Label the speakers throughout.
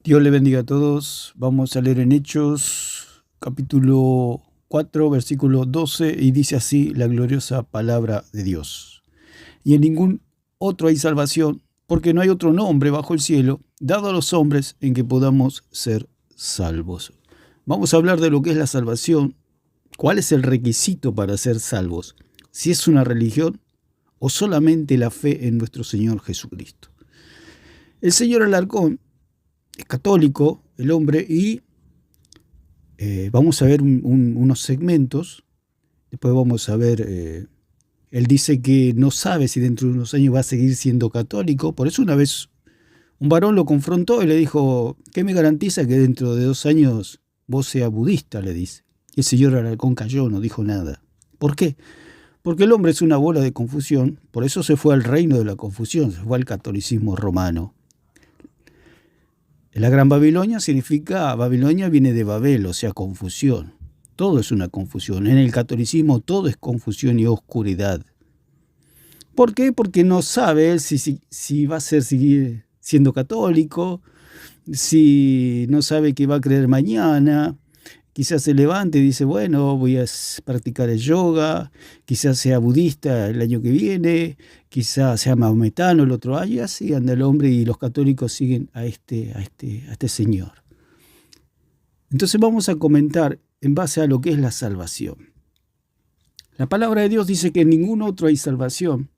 Speaker 1: Dios le bendiga a todos. Vamos a leer en Hechos, capítulo 4, versículo 12, y dice así la gloriosa palabra de Dios. Y en ningún otro hay salvación, porque no hay otro nombre bajo el cielo dado a los hombres en que podamos ser salvos. Vamos a hablar de lo que es la salvación, cuál es el requisito para ser salvos, si es una religión o solamente la fe en nuestro Señor Jesucristo. El señor Alarcón es católico, el hombre, y vamos a ver unos segmentos. Después vamos a ver, él dice que no sabe si dentro de unos años va a seguir siendo católico. Por eso una vez un varón lo confrontó y le dijo: ¿qué me garantiza que dentro de 2 años vos seas budista?, le dice. Y el señor Alarcón calló, no dijo nada. ¿Por qué? Porque el hombre es una bola de confusión, por eso se fue al reino de la confusión, se fue al catolicismo romano. La Gran Babilonia Babilonia viene de Babel, o sea, confusión. Todo es una confusión. En el catolicismo todo es confusión y oscuridad. ¿Por qué? Porque no sabe él si va a seguir siendo católico, si no sabe qué va a creer mañana. Quizás se levante y dice: bueno, voy a practicar el yoga, quizás sea budista el año que viene, quizás sea maometano el otro año, y así anda el hombre, y los católicos siguen a este señor. Entonces vamos a comentar en base a lo que es la salvación. La palabra de Dios dice que en ningún otro hay salvación,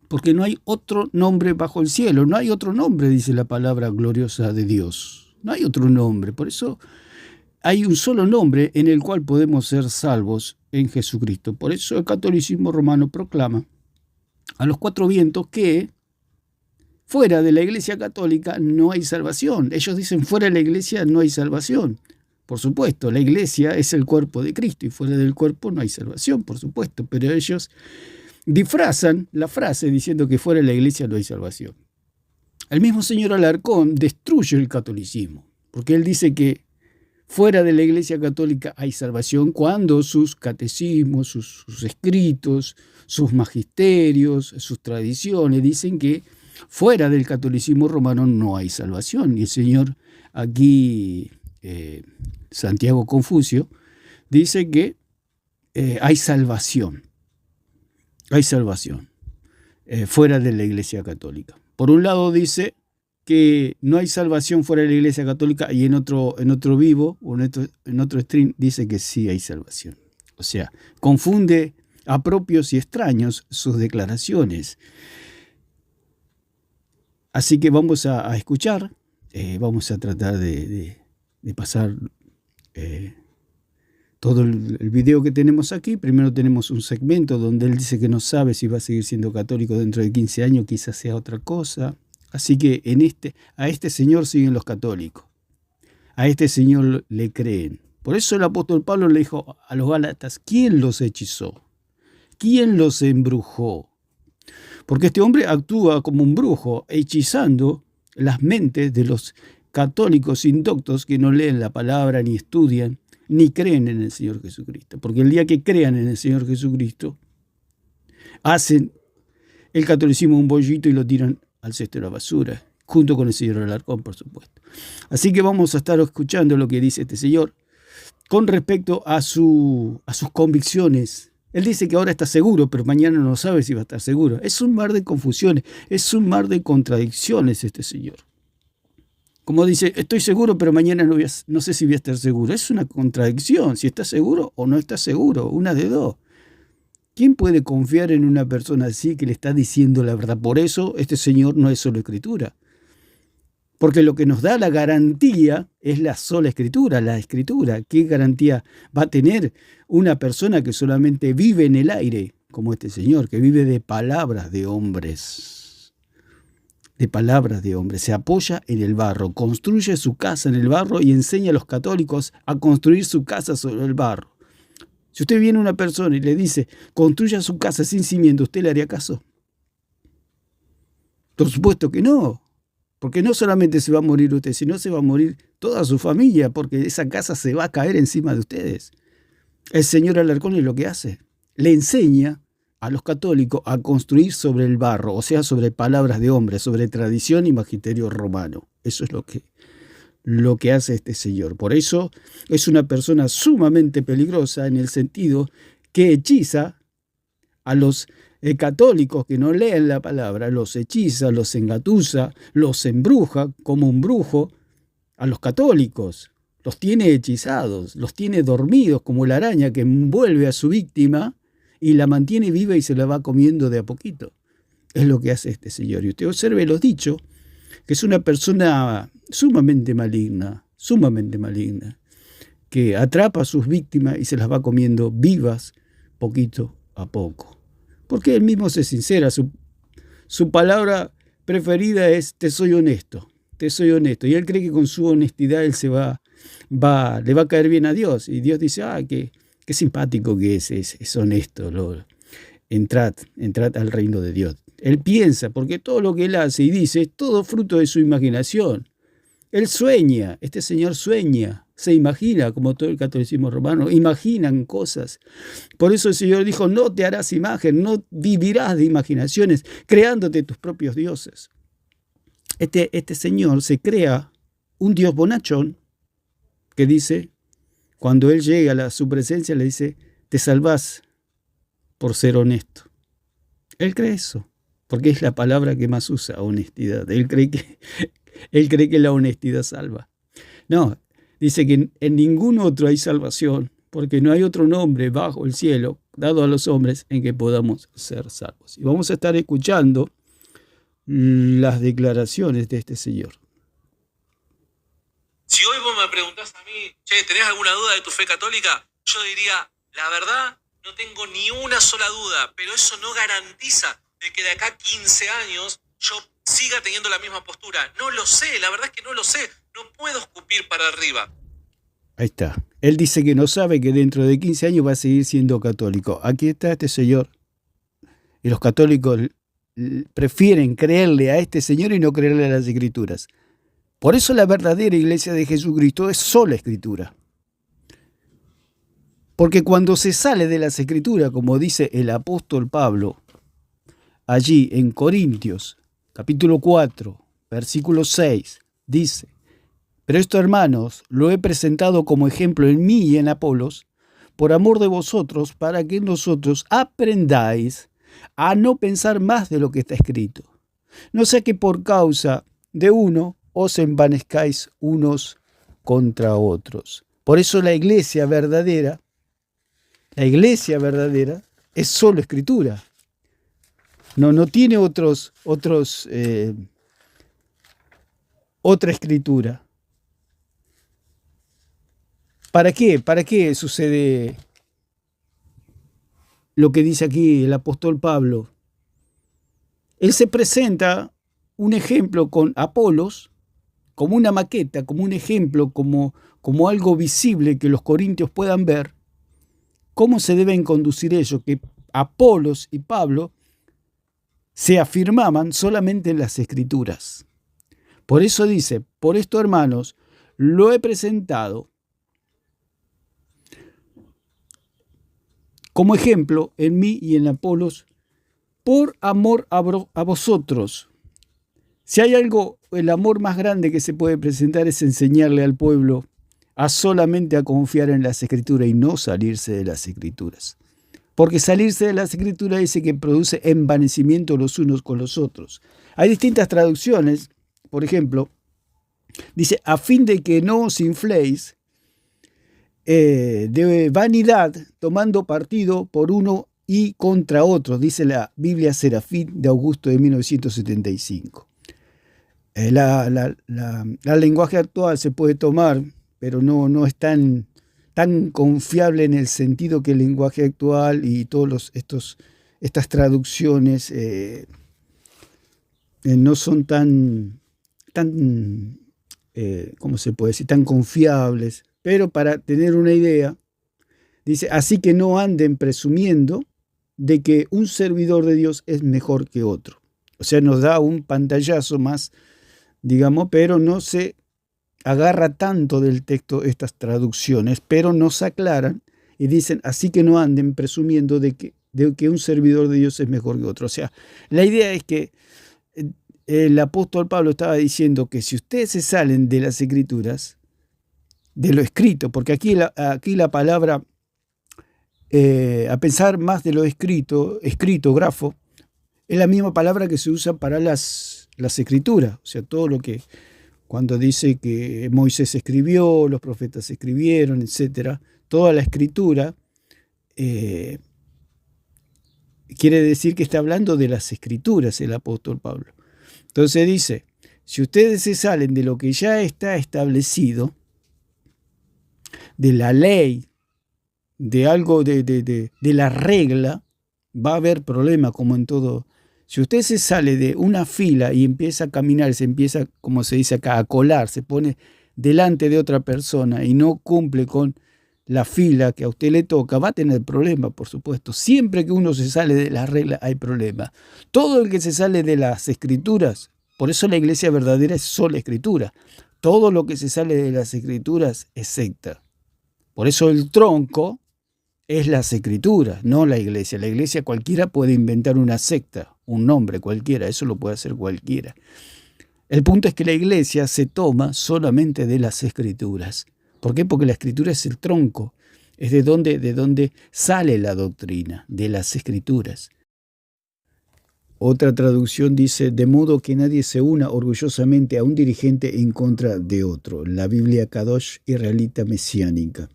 Speaker 1: porque no hay otro nombre bajo el cielo, no hay otro nombre, dice la palabra gloriosa de Dios. No hay otro nombre, por eso hay un solo nombre en el cual podemos ser salvos, en Jesucristo. Por eso el catolicismo romano proclama a los 4 vientos que fuera de la Iglesia Católica no hay salvación. Ellos dicen: fuera de la Iglesia no hay salvación. Por supuesto, la Iglesia es el cuerpo de Cristo y fuera del cuerpo no hay salvación, por supuesto. Pero ellos disfrazan la frase diciendo que fuera de la Iglesia no hay salvación. El mismo señor Alarcón destruye el catolicismo, porque él dice que fuera de la Iglesia Católica hay salvación cuando sus catecismos, sus escritos, sus magisterios, sus tradiciones dicen que fuera del catolicismo romano no hay salvación. Y el señor aquí, Santiago Confucio, dice que hay salvación. Hay salvación fuera de la Iglesia Católica. Por un lado dice que no hay salvación fuera de la Iglesia Católica, y en otro vivo o en otro stream dice que sí hay salvación. O sea, confunde a propios y extraños sus declaraciones. Así que vamos a escuchar, vamos a tratar de pasar todo el video que tenemos aquí. Primero tenemos un segmento donde él dice que no sabe si va a seguir siendo católico dentro de 15 años, quizás sea otra cosa. Así que a este señor siguen los católicos, a este señor le creen. Por eso el apóstol Pablo le dijo a los Gálatas: ¿quién los hechizó? ¿Quién los embrujó? Porque este hombre actúa como un brujo, hechizando las mentes de los católicos indoctos que no leen la palabra, ni estudian, ni creen en el Señor Jesucristo. Porque el día que crean en el Señor Jesucristo, hacen el catolicismo un bollito y lo tiran al cesto de la basura, junto con el señor Alarcón, por supuesto. Así que vamos a estar escuchando lo que dice este señor con respecto a sus convicciones. Él dice que ahora está seguro, pero mañana no sabe si va a estar seguro. Es un mar de confusiones, es un mar de contradicciones este señor. Como dice: estoy seguro, pero mañana no sé si voy a estar seguro. Es una contradicción, si está seguro o no está seguro, una de dos. ¿Quién puede confiar en una persona así que le está diciendo la verdad? Por eso este señor no es solo escritura. Porque lo que nos da la garantía es la sola escritura, la escritura. ¿Qué garantía va a tener una persona que solamente vive en el aire, como este señor, que vive de palabras de hombres? De palabras de hombres. Se apoya en el barro, construye su casa en el barro y enseña a los católicos a construir su casa sobre el barro. Si usted viene a una persona y le dice: construya su casa sin cimiento, ¿usted le haría caso? Por supuesto que no, porque no solamente se va a morir usted, sino se va a morir toda su familia, porque esa casa se va a caer encima de ustedes. El señor Alarcón es lo que hace: le enseña a los católicos a construir sobre el barro, o sea, sobre palabras de hombres, sobre tradición y magisterio romano. Eso es lo lo que hace este señor. Por eso es una persona sumamente peligrosa en el sentido que hechiza a los católicos que no leen la palabra, los hechiza, los engatusa, los embruja como un brujo a los católicos. Los tiene hechizados, los tiene dormidos como la araña que envuelve a su víctima y la mantiene viva y se la va comiendo de a poquito. Es lo que hace este señor. Y usted observe los dichos, que es una persona sumamente maligna, que atrapa a sus víctimas y se las va comiendo vivas poquito a poco. Porque él mismo se sincera, su palabra preferida es te soy honesto. Y él cree que con su honestidad él le va a caer bien a Dios. Y Dios dice, qué simpático que es honesto. Entrad al reino de Dios. Él piensa, porque todo lo que él hace y dice es todo fruto de su imaginación. Él sueña, este señor sueña, se imagina, como todo el catolicismo romano, imaginan cosas. Por eso el Señor dijo, no te harás imagen, no vivirás de imaginaciones, creándote tus propios dioses. Este señor se crea un dios bonachón que dice, cuando él llega a su presencia, le dice, te salvás por ser honesto. Él cree eso, porque es la palabra que más usa, honestidad. Él cree que la honestidad salva. No, dice que en ningún otro hay salvación, porque no hay otro nombre bajo el cielo dado a los hombres en que podamos ser salvos. Y vamos a estar escuchando las declaraciones de este señor.
Speaker 2: Si hoy vos me preguntás a mí, ¿tenés alguna duda de tu fe católica? Yo diría, la verdad, no tengo ni una sola duda, pero eso no garantiza de que de acá a 15 años yo siga teniendo la misma postura. No lo sé, la verdad es que no lo sé. No puedo escupir para arriba.
Speaker 1: Ahí está. Él dice que no sabe que dentro de 15 años va a seguir siendo católico. Aquí está este señor. Y los católicos prefieren creerle a este señor y no creerle a las escrituras. Por eso la verdadera iglesia de Jesucristo es sola escritura. Porque cuando se sale de las escrituras, como dice el apóstol Pablo, allí en Corintios, capítulo 4, versículo 6, dice, pero esto, hermanos, lo he presentado como ejemplo en mí y en Apolos, por amor de vosotros, para que nosotros aprendáis a no pensar más de lo que está escrito. No sea que por causa de uno os envanezcáis unos contra otros. Por eso la iglesia verdadera es solo escritura. No tiene otra escritura. ¿Para qué? ¿Para qué sucede lo que dice aquí el apóstol Pablo? Él se presenta un ejemplo con Apolos, como una maqueta, como un ejemplo, como algo visible que los corintios puedan ver, cómo se deben conducir ellos, que Apolos y Pablo se afirmaban solamente en las Escrituras. Por eso dice, por esto, hermanos, lo he presentado como ejemplo en mí y en Apolos, por amor a vosotros. Si hay algo, el amor más grande que se puede presentar es enseñarle al pueblo solamente a confiar en las Escrituras y no salirse de las Escrituras. Porque salirse de las Escrituras dice que produce envanecimiento los unos con los otros. Hay distintas traducciones, por ejemplo, dice, a fin de que no os infléis de vanidad, tomando partido por uno y contra otro, dice la Biblia Serafín de Augusto de 1975. El lenguaje actual se puede tomar, pero no es tan confiable en el sentido que el lenguaje actual y todas estas traducciones no son tan ¿cómo se puede decir? Tan confiables. Pero para tener una idea, dice, así que no anden presumiendo de que un servidor de Dios es mejor que otro. O sea, nos da un pantallazo más, digamos, pero no se agarra tanto del texto estas traducciones, pero nos aclaran y dicen, así que no anden presumiendo de que un servidor de Dios es mejor que otro. O sea, la idea es que el apóstol Pablo estaba diciendo que si ustedes se salen de las escrituras, de lo escrito, porque aquí la palabra, a pensar más de lo escrito, grafo, es la misma palabra que se usa para las escrituras, o sea, todo lo que, cuando dice que Moisés escribió, los profetas escribieron, etc., toda la escritura, quiere decir que está hablando de las escrituras el apóstol Pablo. Entonces dice, si ustedes se salen de lo que ya está establecido, de la ley, de algo de la regla, va a haber problema como en todo. Si usted se sale de una fila y empieza a caminar, se empieza, como se dice acá, a colar, se pone delante de otra persona y no cumple con la fila que a usted le toca, va a tener problemas, por supuesto. Siempre que uno se sale de las reglas hay problemas. Todo el que se sale de las escrituras, por eso la iglesia verdadera es sola escritura. Todo lo que se sale de las escrituras es secta. Por eso el tronco es las escrituras, no la iglesia. La iglesia cualquiera puede inventar una secta, un nombre cualquiera, eso lo puede hacer cualquiera. El punto es que la iglesia se toma solamente de las escrituras. ¿Por qué? Porque la escritura es el tronco, es de donde sale la doctrina, de las escrituras. Otra traducción dice, de modo que nadie se una orgullosamente a un dirigente en contra de otro. La Biblia Kadosh israelita mesiánica.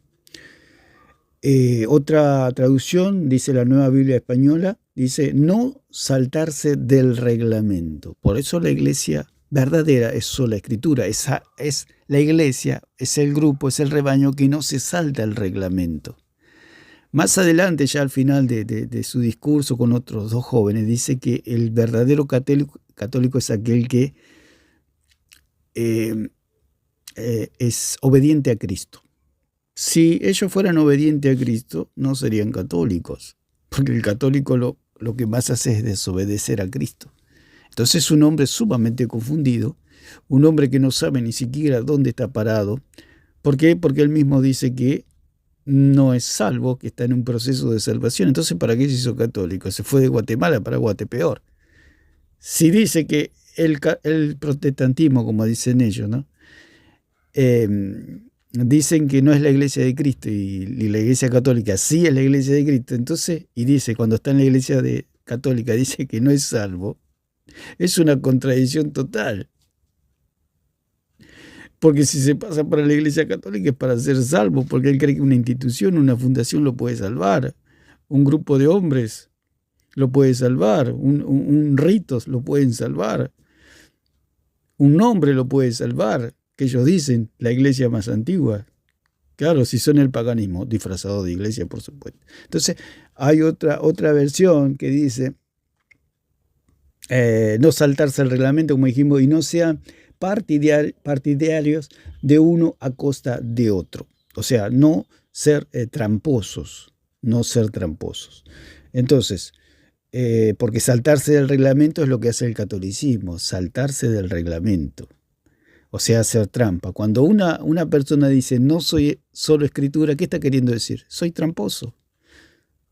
Speaker 1: Otra traducción, dice la Nueva Biblia Española, dice, no saltarse del reglamento. Por eso la iglesia verdadera es sola escritura, es la iglesia, es el grupo, es el rebaño que no se salta el reglamento. Más adelante, ya al final de su discurso con otros dos jóvenes, dice que el verdadero católico es aquel que es obediente a Cristo. Si ellos fueran obedientes a Cristo, no serían católicos, porque el católico lo que más hace es desobedecer a Cristo. Entonces es un hombre sumamente confundido, un hombre que no sabe ni siquiera dónde está parado. ¿Por qué? Porque él mismo dice que no es salvo, que está en un proceso de salvación. Entonces, ¿para qué se hizo católico? Se fue de Guatemala para Guatepeor. Si dice que el protestantismo, como dicen ellos, ¿no? Dicen que no es la iglesia de Cristo y la iglesia católica sí es la iglesia de Cristo. Entonces, y dice, cuando está en la iglesia católica, dice que no es salvo. Es una contradicción total. Porque si se pasa para la iglesia católica es para ser salvo, porque él cree que una institución, una fundación lo puede salvar. Un grupo de hombres lo puede salvar. Un ritos lo pueden salvar. Un nombre lo puede salvar. Que ellos dicen, la iglesia más antigua. Claro, si son el paganismo, disfrazado de iglesia, por supuesto. Entonces, hay otra versión que dice, no saltarse el reglamento, como dijimos, y no sean partidarios de uno a costa de otro. O sea, no ser tramposos, no ser tramposos. Entonces, porque saltarse del reglamento es lo que hace el catolicismo, saltarse del reglamento. O sea, hacer trampa. Cuando una persona dice, no soy solo escritura, ¿qué está queriendo decir? Soy tramposo.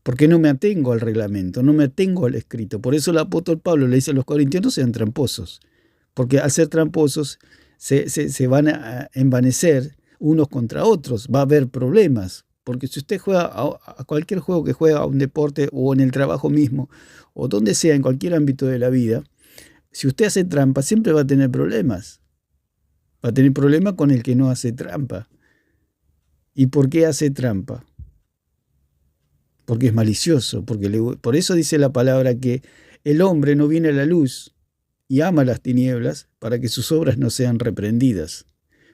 Speaker 1: Porque no me atengo al reglamento, no me atengo al escrito. Por eso el apóstol Pablo le dice a los corintios, no sean tramposos. Porque al ser tramposos se van a envanecer unos contra otros. Va a haber problemas. Porque si usted juega a cualquier juego que juega, a un deporte o en el trabajo mismo, o donde sea, en cualquier ámbito de la vida, si usted hace trampa, siempre va a tener problemas. Va a tener problemas con el que no hace trampa. ¿Y por qué hace trampa? Porque es malicioso. Por eso dice la palabra que el hombre no viene a la luz y ama las tinieblas para que sus obras no sean reprendidas.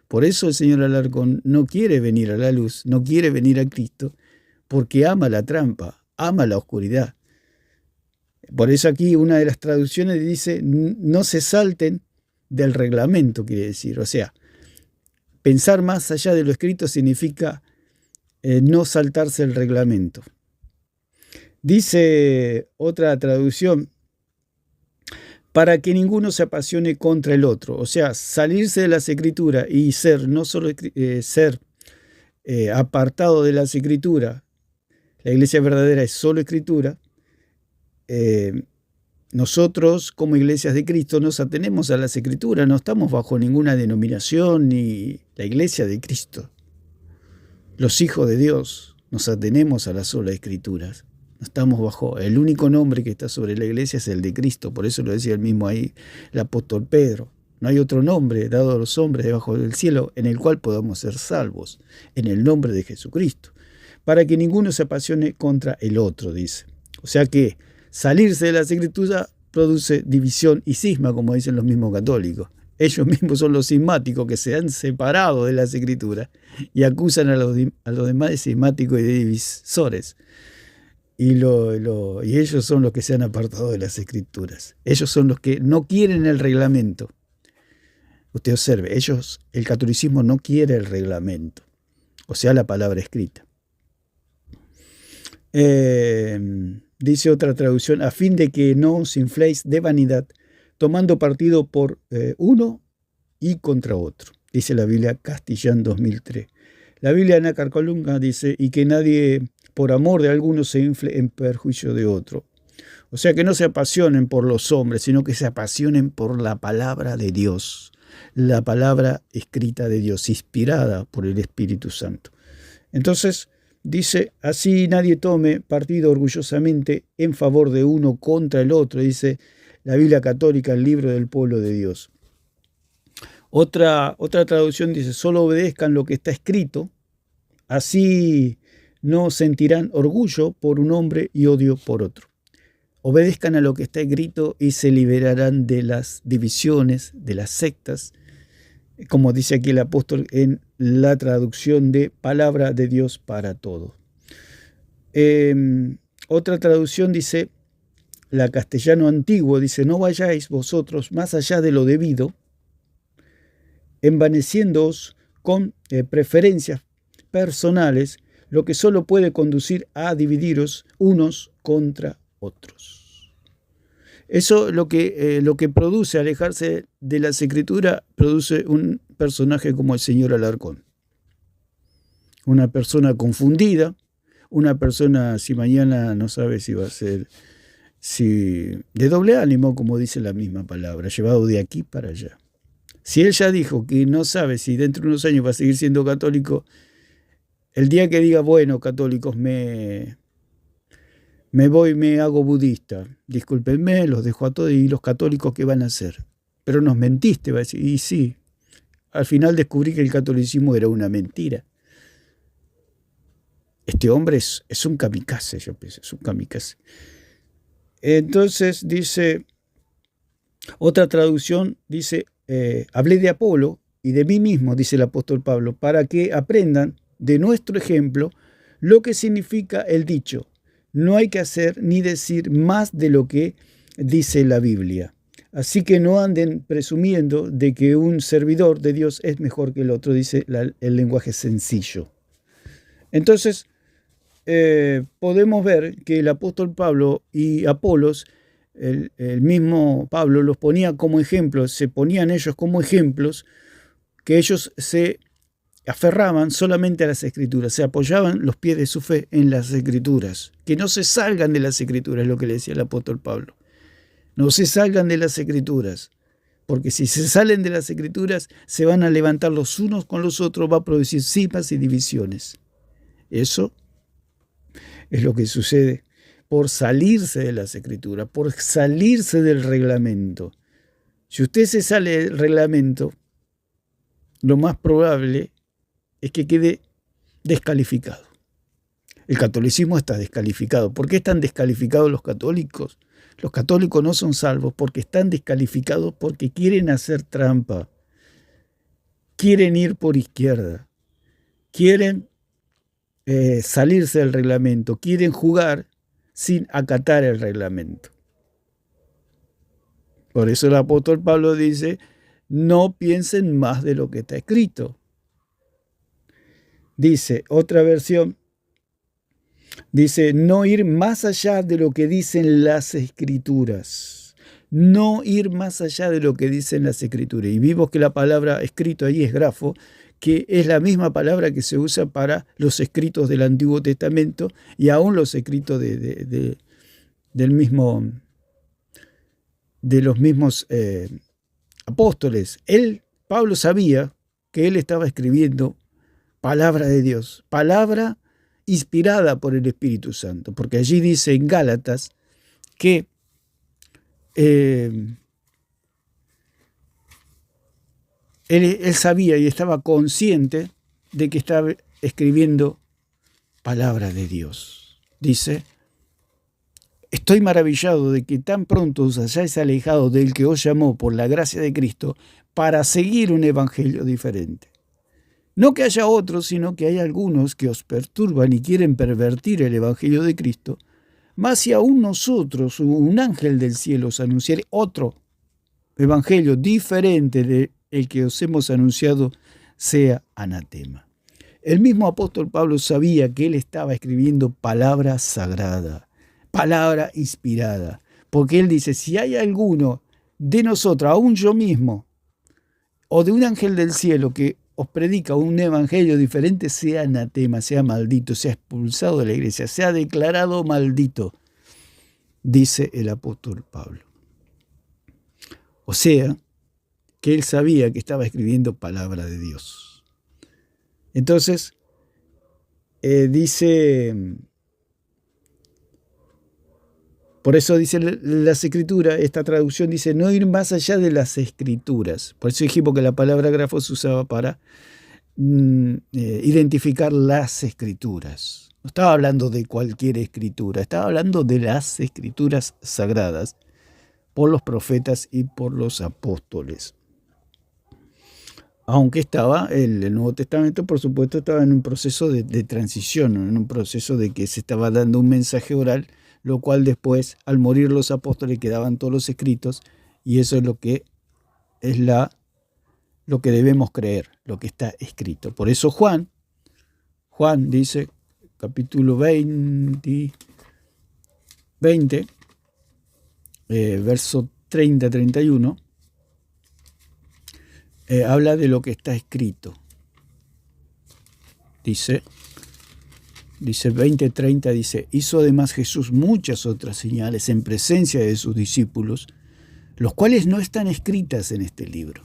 Speaker 1: Por eso el Señor Alarcón no quiere venir a la luz, no quiere venir a Cristo, porque ama la trampa, ama la oscuridad. Por eso aquí una de las traducciones dice, no se salten del reglamento, quiere decir. O sea, pensar más allá de lo escrito significa no saltarse el reglamento. Dice otra traducción, para que ninguno se apasione contra el otro. O sea, salirse de las escrituras y no solo ser apartado de las escrituras. La iglesia verdadera es solo escritura. nosotros como iglesias de Cristo nos atenemos a las Escrituras, no estamos bajo ninguna denominación ni la iglesia de Cristo. Los hijos de Dios nos atenemos a las solas Escrituras. No estamos bajo, el único nombre que está sobre la iglesia es el de Cristo, por eso lo decía el mismo ahí el apóstol Pedro. No hay otro nombre dado a los hombres debajo del cielo en el cual podamos ser salvos, en el nombre de Jesucristo, para que ninguno se apasione contra el otro, dice. O sea que salirse de las Escrituras produce división y cisma, como dicen los mismos católicos. Ellos mismos son los cismáticos que se han separado de las Escrituras y acusan a los demás de cismáticos y de divisores. Y ellos son los que se han apartado de las Escrituras. Ellos son los que no quieren el reglamento. Usted observe, el catolicismo no quiere el reglamento, o sea, la palabra escrita. Dice otra traducción, a fin de que no os infléis de vanidad, tomando partido por uno y contra otro. Dice la Biblia Castellán 2003. La Biblia Nácar Colunga dice, y que nadie por amor de alguno se infle en perjuicio de otro. O sea, que no se apasionen por los hombres, sino que se apasionen por la palabra de Dios, la palabra escrita de Dios, inspirada por el Espíritu Santo. Entonces, dice, así nadie tome partido orgullosamente en favor de uno contra el otro, dice la Biblia Católica, el libro del pueblo de Dios. Otra traducción dice, solo obedezcan lo que está escrito, así no sentirán orgullo por un hombre y odio por otro. Obedezcan a lo que está escrito y se liberarán de las divisiones, de las sectas, como dice aquí el apóstol en la traducción de Palabra de Dios para todos. Otra traducción dice, la Castellano Antiguo, dice, no vayáis vosotros más allá de lo debido, envaneciéndoos con preferencias personales, lo que solo puede conducir a dividiros unos contra otros. Eso lo que produce alejarse de las Escrituras, produce un personaje como el señor Alarcón. Una persona confundida, una persona si mañana no sabe si va a ser de doble ánimo, como dice la misma palabra, llevado de aquí para allá. Si él ya dijo que no sabe si dentro de unos años va a seguir siendo católico, el día que diga, bueno, católicos, me voy, me hago budista, discúlpenme, los dejo a todos, y los católicos, ¿qué van a hacer? Pero nos mentiste, va a decir, y sí, al final descubrí que el catolicismo era una mentira. Este hombre es un kamikaze, yo pienso, es un kamikaze. Entonces dice, otra traducción dice, hablé de Apolo y de mí mismo, dice el apóstol Pablo, para que aprendan de nuestro ejemplo lo que significa el dicho, no hay que hacer ni decir más de lo que dice la Biblia. Así que no anden presumiendo de que un servidor de Dios es mejor que el otro, dice el lenguaje sencillo. Entonces, podemos ver que el apóstol Pablo y Apolos, el mismo Pablo los ponía como ejemplos, se ponían ellos como ejemplos, que ellos se aferraban solamente a las Escrituras, se apoyaban los pies de su fe en las Escrituras, que no se salgan de las Escrituras, es lo que le decía el apóstol Pablo. No se salgan de las Escrituras, porque si se salen de las Escrituras, se van a levantar los unos con los otros, va a producir cismas y divisiones. Eso es lo que sucede por salirse de las Escrituras, por salirse del reglamento. Si usted se sale del reglamento, lo más probable es que quede descalificado. El catolicismo está descalificado. ¿Por qué están descalificados los católicos? Los católicos no son salvos porque están descalificados porque quieren hacer trampa, quieren ir por izquierda, quieren salirse del reglamento, quieren jugar sin acatar el reglamento. Por eso el apóstol Pablo dice, no piensen más de lo que está escrito. Dice, otra versión, dice, no ir más allá de lo que dicen las Escrituras. No ir más allá de lo que dicen las Escrituras. Y vimos que la palabra escrito ahí es grafo, que es la misma palabra que se usa para los escritos del Antiguo Testamento y aún los escritos del mismo de los mismos apóstoles. Pablo sabía que él estaba escribiendo palabra de Dios, palabra inspirada por el Espíritu Santo, porque allí dice en Gálatas que él sabía y estaba consciente de que estaba escribiendo palabra de Dios. Dice: estoy maravillado de que tan pronto os hayáis alejado del que os llamó por la gracia de Cristo para seguir un evangelio diferente. No que haya otros, sino que hay algunos que os perturban y quieren pervertir el evangelio de Cristo. Mas si aún nosotros, un ángel del cielo, os anunciare otro evangelio diferente del que os hemos anunciado, sea anatema. El mismo apóstol Pablo sabía que él estaba escribiendo palabra sagrada, palabra inspirada, porque él dice: si hay alguno de nosotros, aún yo mismo, o de un ángel del cielo que os predica un evangelio diferente, sea anatema, sea maldito, sea expulsado de la iglesia, sea declarado maldito, dice el apóstol Pablo. O sea, que él sabía que estaba escribiendo palabra de Dios. Entonces, por eso dice las Escrituras, esta traducción dice: no ir más allá de las Escrituras. Por eso dijimos que la palabra grafo se usaba para identificar las Escrituras. No estaba hablando de cualquier escritura, estaba hablando de las Escrituras sagradas por los profetas y por los apóstoles. Aunque el Nuevo Testamento, por supuesto, estaba en un proceso de transición, en un proceso de que se estaba dando un mensaje oral, lo cual después, al morir los apóstoles, quedaban todos los escritos, y eso es lo que debemos creer, lo que está escrito. Por eso Juan dice, capítulo 20, verso 30-31, habla de lo que está escrito. Dice 20:30, dice: hizo además Jesús muchas otras señales en presencia de sus discípulos, los cuales no están escritas en este libro.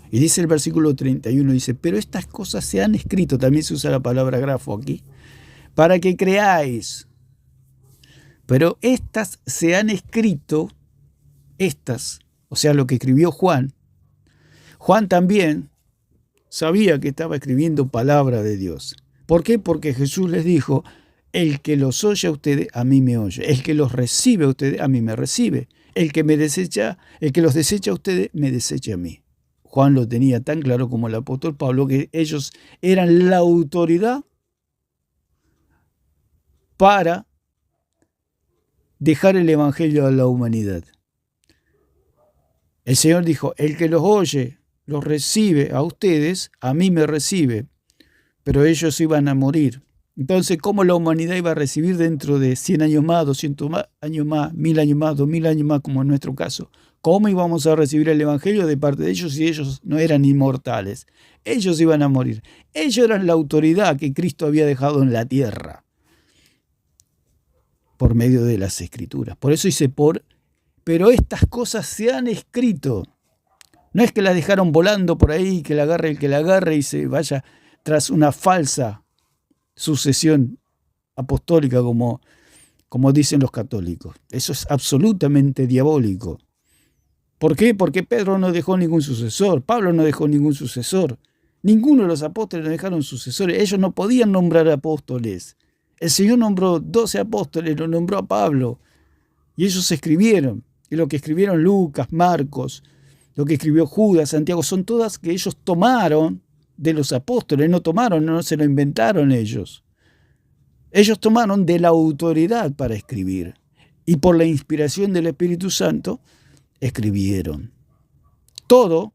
Speaker 1: Y dice el versículo 31, dice: pero estas cosas se han escrito, también se usa la palabra grafo aquí, para que creáis. Pero estas se han escrito, o sea, lo que escribió Juan. Juan también sabía que estaba escribiendo palabra de Dios. ¿Por qué? Porque Jesús les dijo: el que los oye a ustedes, a mí me oye. El que los recibe a ustedes, a mí me recibe. El que los desecha a ustedes, me desecha a mí. Juan lo tenía tan claro como el apóstol Pablo, que ellos eran la autoridad para dejar el evangelio a la humanidad. El Señor dijo: el que los oye, los recibe a ustedes, a mí me recibe. Pero ellos iban a morir. Entonces, ¿cómo la humanidad iba a recibir dentro de 100 años más, 200 años más, 1000 años más, 2000 años más, como en nuestro caso? ¿Cómo íbamos a recibir el evangelio de parte de ellos si ellos no eran inmortales? Ellos iban a morir. Ellos eran la autoridad que Cristo había dejado en la tierra por medio de las Escrituras. Por eso dice: pero estas cosas se han escrito. No es que las dejaron volando por ahí, que la agarre el que la agarre y se vaya tras una falsa sucesión apostólica, como dicen los católicos. Eso es absolutamente diabólico. ¿Por qué? Porque Pedro no dejó ningún sucesor, Pablo no dejó ningún sucesor, ninguno de los apóstoles no dejaron sucesores. Ellos no podían nombrar apóstoles. El Señor nombró 12 apóstoles, lo nombró a Pablo, y ellos escribieron. Y lo que escribieron Lucas, Marcos, lo que escribió Judas, Santiago, son todas que ellos tomaron de los apóstoles, no se lo inventaron ellos. Ellos tomaron de la autoridad para escribir, y por la inspiración del Espíritu Santo escribieron. Todo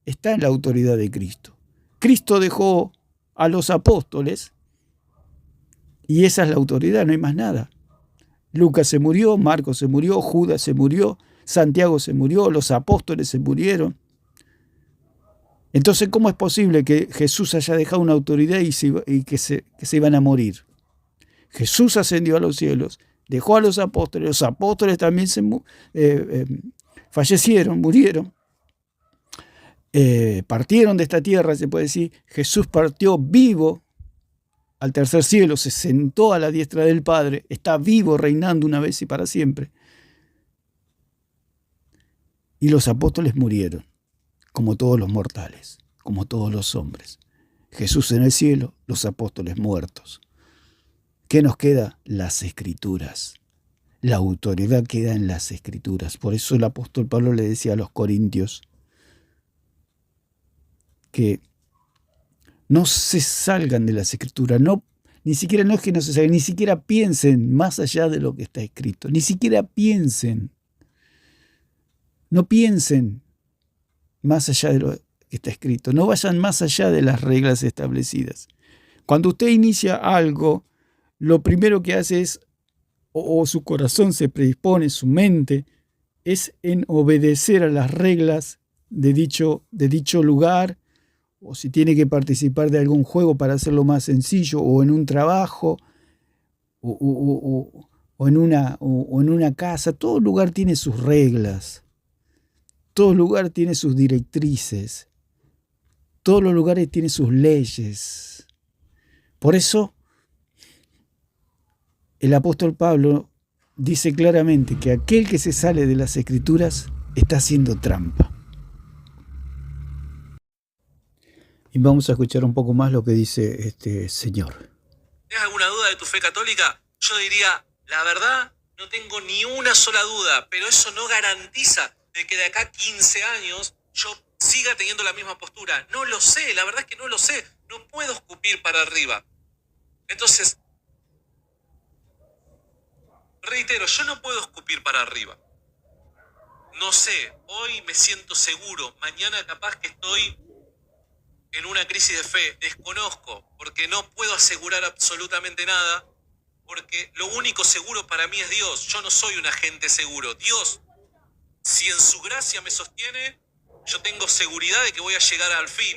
Speaker 1: está en la autoridad de Cristo. Cristo dejó a los apóstoles y esa es la autoridad, no hay más nada. Lucas se murió, Marcos se murió, Judas se murió, Santiago se murió, los apóstoles se murieron. Entonces, ¿cómo es posible que Jesús haya dejado una autoridad y que se iban a morir? Jesús ascendió a los cielos, dejó a los apóstoles también fallecieron, murieron, partieron de esta tierra, se puede decir. Jesús partió vivo al tercer cielo, se sentó a la diestra del Padre, está vivo, reinando una vez y para siempre. Y los apóstoles murieron, como todos los mortales, como todos los hombres. Jesús en el cielo, los apóstoles muertos. ¿Qué nos queda? Las Escrituras. La autoridad queda en las Escrituras. Por eso el apóstol Pablo le decía a los corintios que no se salgan de las Escrituras, ni siquiera no es que no se salgan, ni siquiera piensen más allá de lo que está escrito, ni siquiera piensen, no piensen más allá de lo que está escrito, no vayan más allá de las reglas establecidas. Cuando usted inicia algo, lo primero que hace es, o su corazón se predispone, su mente, es en obedecer a las reglas de dicho lugar, o si tiene que participar de algún juego para hacerlo más sencillo, o en un trabajo, o en una casa. Todo lugar tiene sus reglas, todo lugar tiene sus directrices, todos los lugares tienen sus leyes. Por eso, el apóstol Pablo dice claramente que aquel que se sale de las Escrituras está haciendo trampa. Y vamos a escuchar un poco más lo que dice este señor.
Speaker 2: ¿Tienes alguna duda de tu fe católica? Yo diría, la verdad, no tengo ni una sola duda, pero eso no garantiza de que de acá a 15 años yo siga teniendo la misma postura. No lo sé, la verdad es que no lo sé. No puedo escupir para arriba. Entonces, reitero, yo no puedo escupir para arriba. No sé, hoy me siento seguro, mañana capaz que estoy en una crisis de fe, desconozco, porque no puedo asegurar absolutamente nada, porque lo único seguro para mí es Dios. Yo no soy un agente seguro. Dios, si en su gracia me sostiene, yo tengo seguridad de que voy a llegar al fin.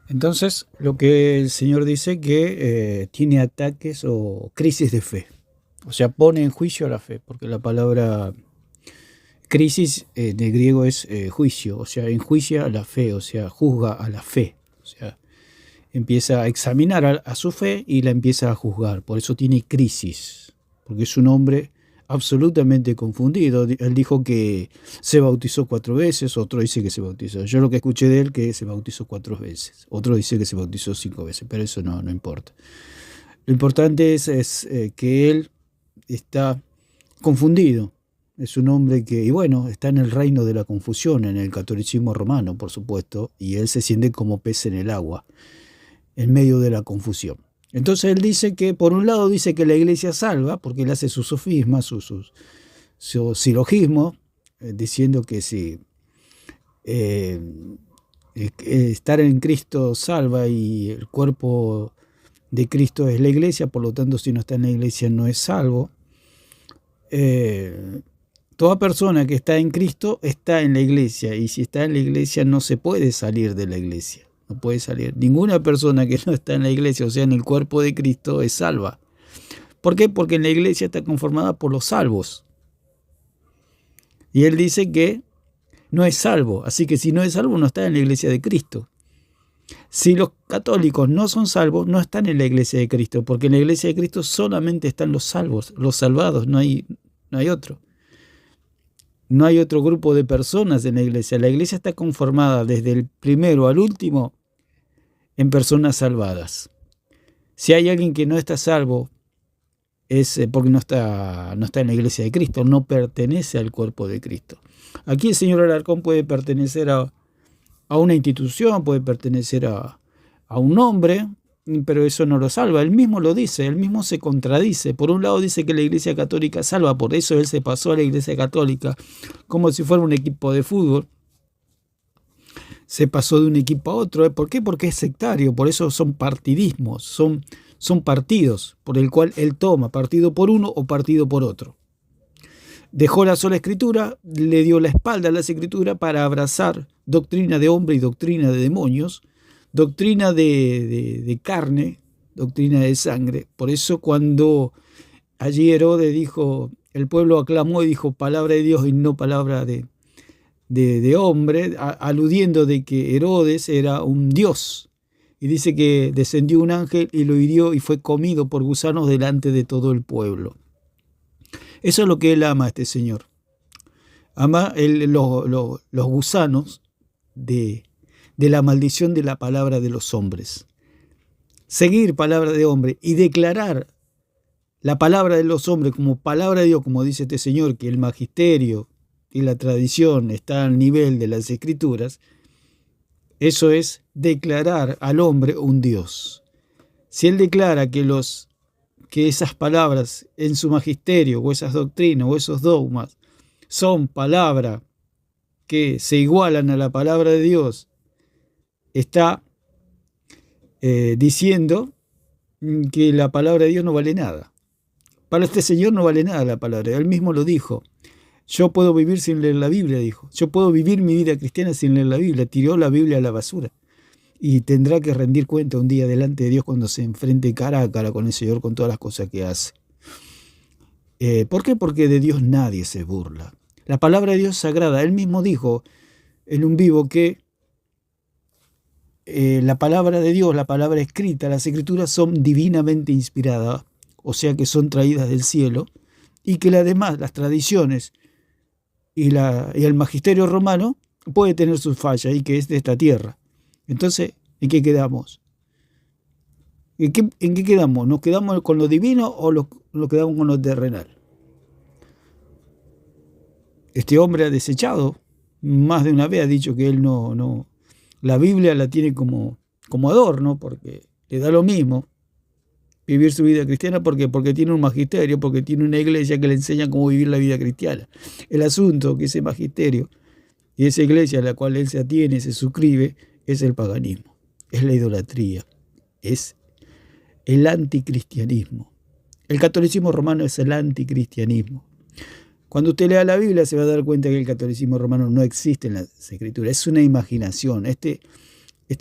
Speaker 1: Entonces, lo que el Señor dice que tiene ataques o crisis de fe. O sea, pone en juicio a la fe, porque la palabra crisis de griego es juicio, o sea, enjuicia a la fe, o sea, juzga a la fe, o sea, empieza a examinar a su fe y la empieza a juzgar. Por eso tiene crisis, porque es un hombre absolutamente confundido. Él dijo que se bautizó 4 veces, otro dice que se bautizó. Yo lo que escuché de él que se bautizó 4 veces, otro dice que se bautizó 5 veces, pero eso no importa. Lo importante es que él está confundido. Es un hombre que, y bueno, está en el reino de la confusión, en el catolicismo romano, por supuesto, y él se siente como pez en el agua, en medio de la confusión. Entonces él dice que, por un lado, dice que la iglesia salva, porque él hace sus sofismas, su silogismo, diciendo que si estar en Cristo salva y el cuerpo de Cristo es la iglesia, por lo tanto, si no está en la iglesia no es salvo. Toda persona que está en Cristo está en la iglesia, y si está en la iglesia no se puede salir de la iglesia, no puede salir. Ninguna persona que no está en la iglesia, o sea, en el cuerpo de Cristo, es salva. ¿Por qué? Porque en la iglesia está conformada por los salvos. Y él dice que no es salvo, así que si no es salvo no está en la iglesia de Cristo. Si los católicos no son salvos, no están en la iglesia de Cristo, porque en la iglesia de Cristo solamente están los salvos, los salvados, no hay otro. No hay otro grupo de personas en la iglesia. La iglesia está conformada desde el primero al último en personas salvadas. Si hay alguien que no está salvo, es porque no está en la iglesia de Cristo, no pertenece al cuerpo de Cristo. Aquí el señor Alarcón puede pertenecer a una institución, puede pertenecer a un hombre, pero eso no lo salva. Él mismo lo dice, él mismo se contradice. Por un lado dice que la iglesia católica salva, por eso él se pasó a la iglesia católica como si fuera un equipo de fútbol. Se pasó de un equipo a otro. ¿Por qué? Porque es sectario, por eso son partidismos, son partidos por el cual él toma partido por uno o partido por otro. Dejó la sola escritura, le dio la espalda a la escritura para abrazar doctrina de hombre y doctrina de demonios, doctrina de carne, doctrina de sangre. Por eso cuando allí Herodes dijo, el pueblo aclamó y dijo palabra de Dios y no palabra de hombre, aludiendo de que Herodes era un dios. Y dice que descendió un ángel y lo hirió y fue comido por gusanos delante de todo el pueblo. Eso es lo que él ama, este señor. Ama los gusanos de la maldición de la palabra de los hombres. Seguir palabra de hombre y declarar la palabra de los hombres como palabra de Dios, como dice este señor, que el magisterio y la tradición está al nivel de las escrituras, eso es declarar al hombre un Dios. Si él declara que esas palabras en su magisterio, o esas doctrinas, o esos dogmas, son palabras que se igualan a la palabra de Dios, está diciendo que la palabra de Dios no vale nada. Para este señor no vale nada la palabra. Él mismo lo dijo. Yo puedo vivir sin leer la Biblia, dijo. Yo puedo vivir mi vida cristiana sin leer la Biblia. Tiró la Biblia a la basura. Y tendrá que rendir cuenta un día delante de Dios cuando se enfrente cara a cara con el Señor con todas las cosas que hace. ¿Por qué? Porque de Dios nadie se burla. La palabra de Dios es sagrada. Él mismo dijo en un vivo que la palabra de Dios, la palabra escrita, las escrituras son divinamente inspiradas, o sea que son traídas del cielo, y que además las tradiciones y el magisterio romano puede tener sus fallas y que es de esta tierra. Entonces, ¿en qué quedamos? ¿En qué quedamos? ¿Nos quedamos con lo divino o nos quedamos con lo terrenal? Este hombre ha desechado, más de una vez ha dicho que él no la Biblia la tiene como adorno, porque le da lo mismo vivir su vida cristiana, porque tiene un magisterio, porque tiene una iglesia que le enseña cómo vivir la vida cristiana. El asunto que ese magisterio y esa iglesia a la cual él se atiene, se suscribe, es el paganismo, es la idolatría, es el anticristianismo. El catolicismo romano es el anticristianismo. Cuando usted lea la Biblia se va a dar cuenta que el catolicismo romano no existe en las escrituras, es una imaginación. Este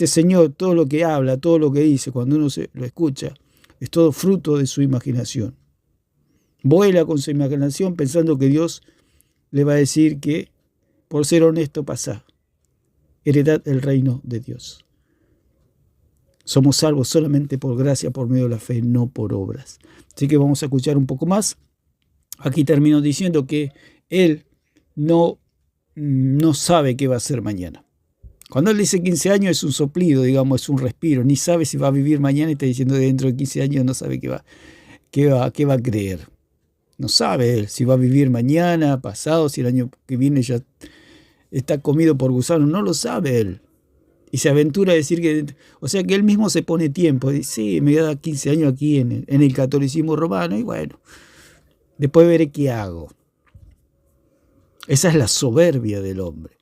Speaker 1: señor, todo lo que habla, todo lo que dice, cuando uno lo escucha, es todo fruto de su imaginación. Vuela con su imaginación pensando que Dios le va a decir que, por ser honesto, pasá, heredad el reino de Dios. Somos salvos solamente por gracia, por medio de la fe, no por obras. Así que vamos a escuchar un poco más. Aquí termino diciendo que él no sabe qué va a hacer mañana. Cuando él dice 15 años es un soplido, digamos, es un respiro. Ni sabe si va a vivir mañana y está diciendo que dentro de 15 años no sabe qué va a creer. No sabe él si va a vivir mañana, pasado, si el año que viene ya está comido por gusanos. No lo sabe él. Y se aventura a decir que... O sea que él mismo se pone tiempo. Dice, sí, me voy a dar 15 años aquí en el catolicismo romano y bueno, después veré qué hago. Esa es la soberbia del hombre.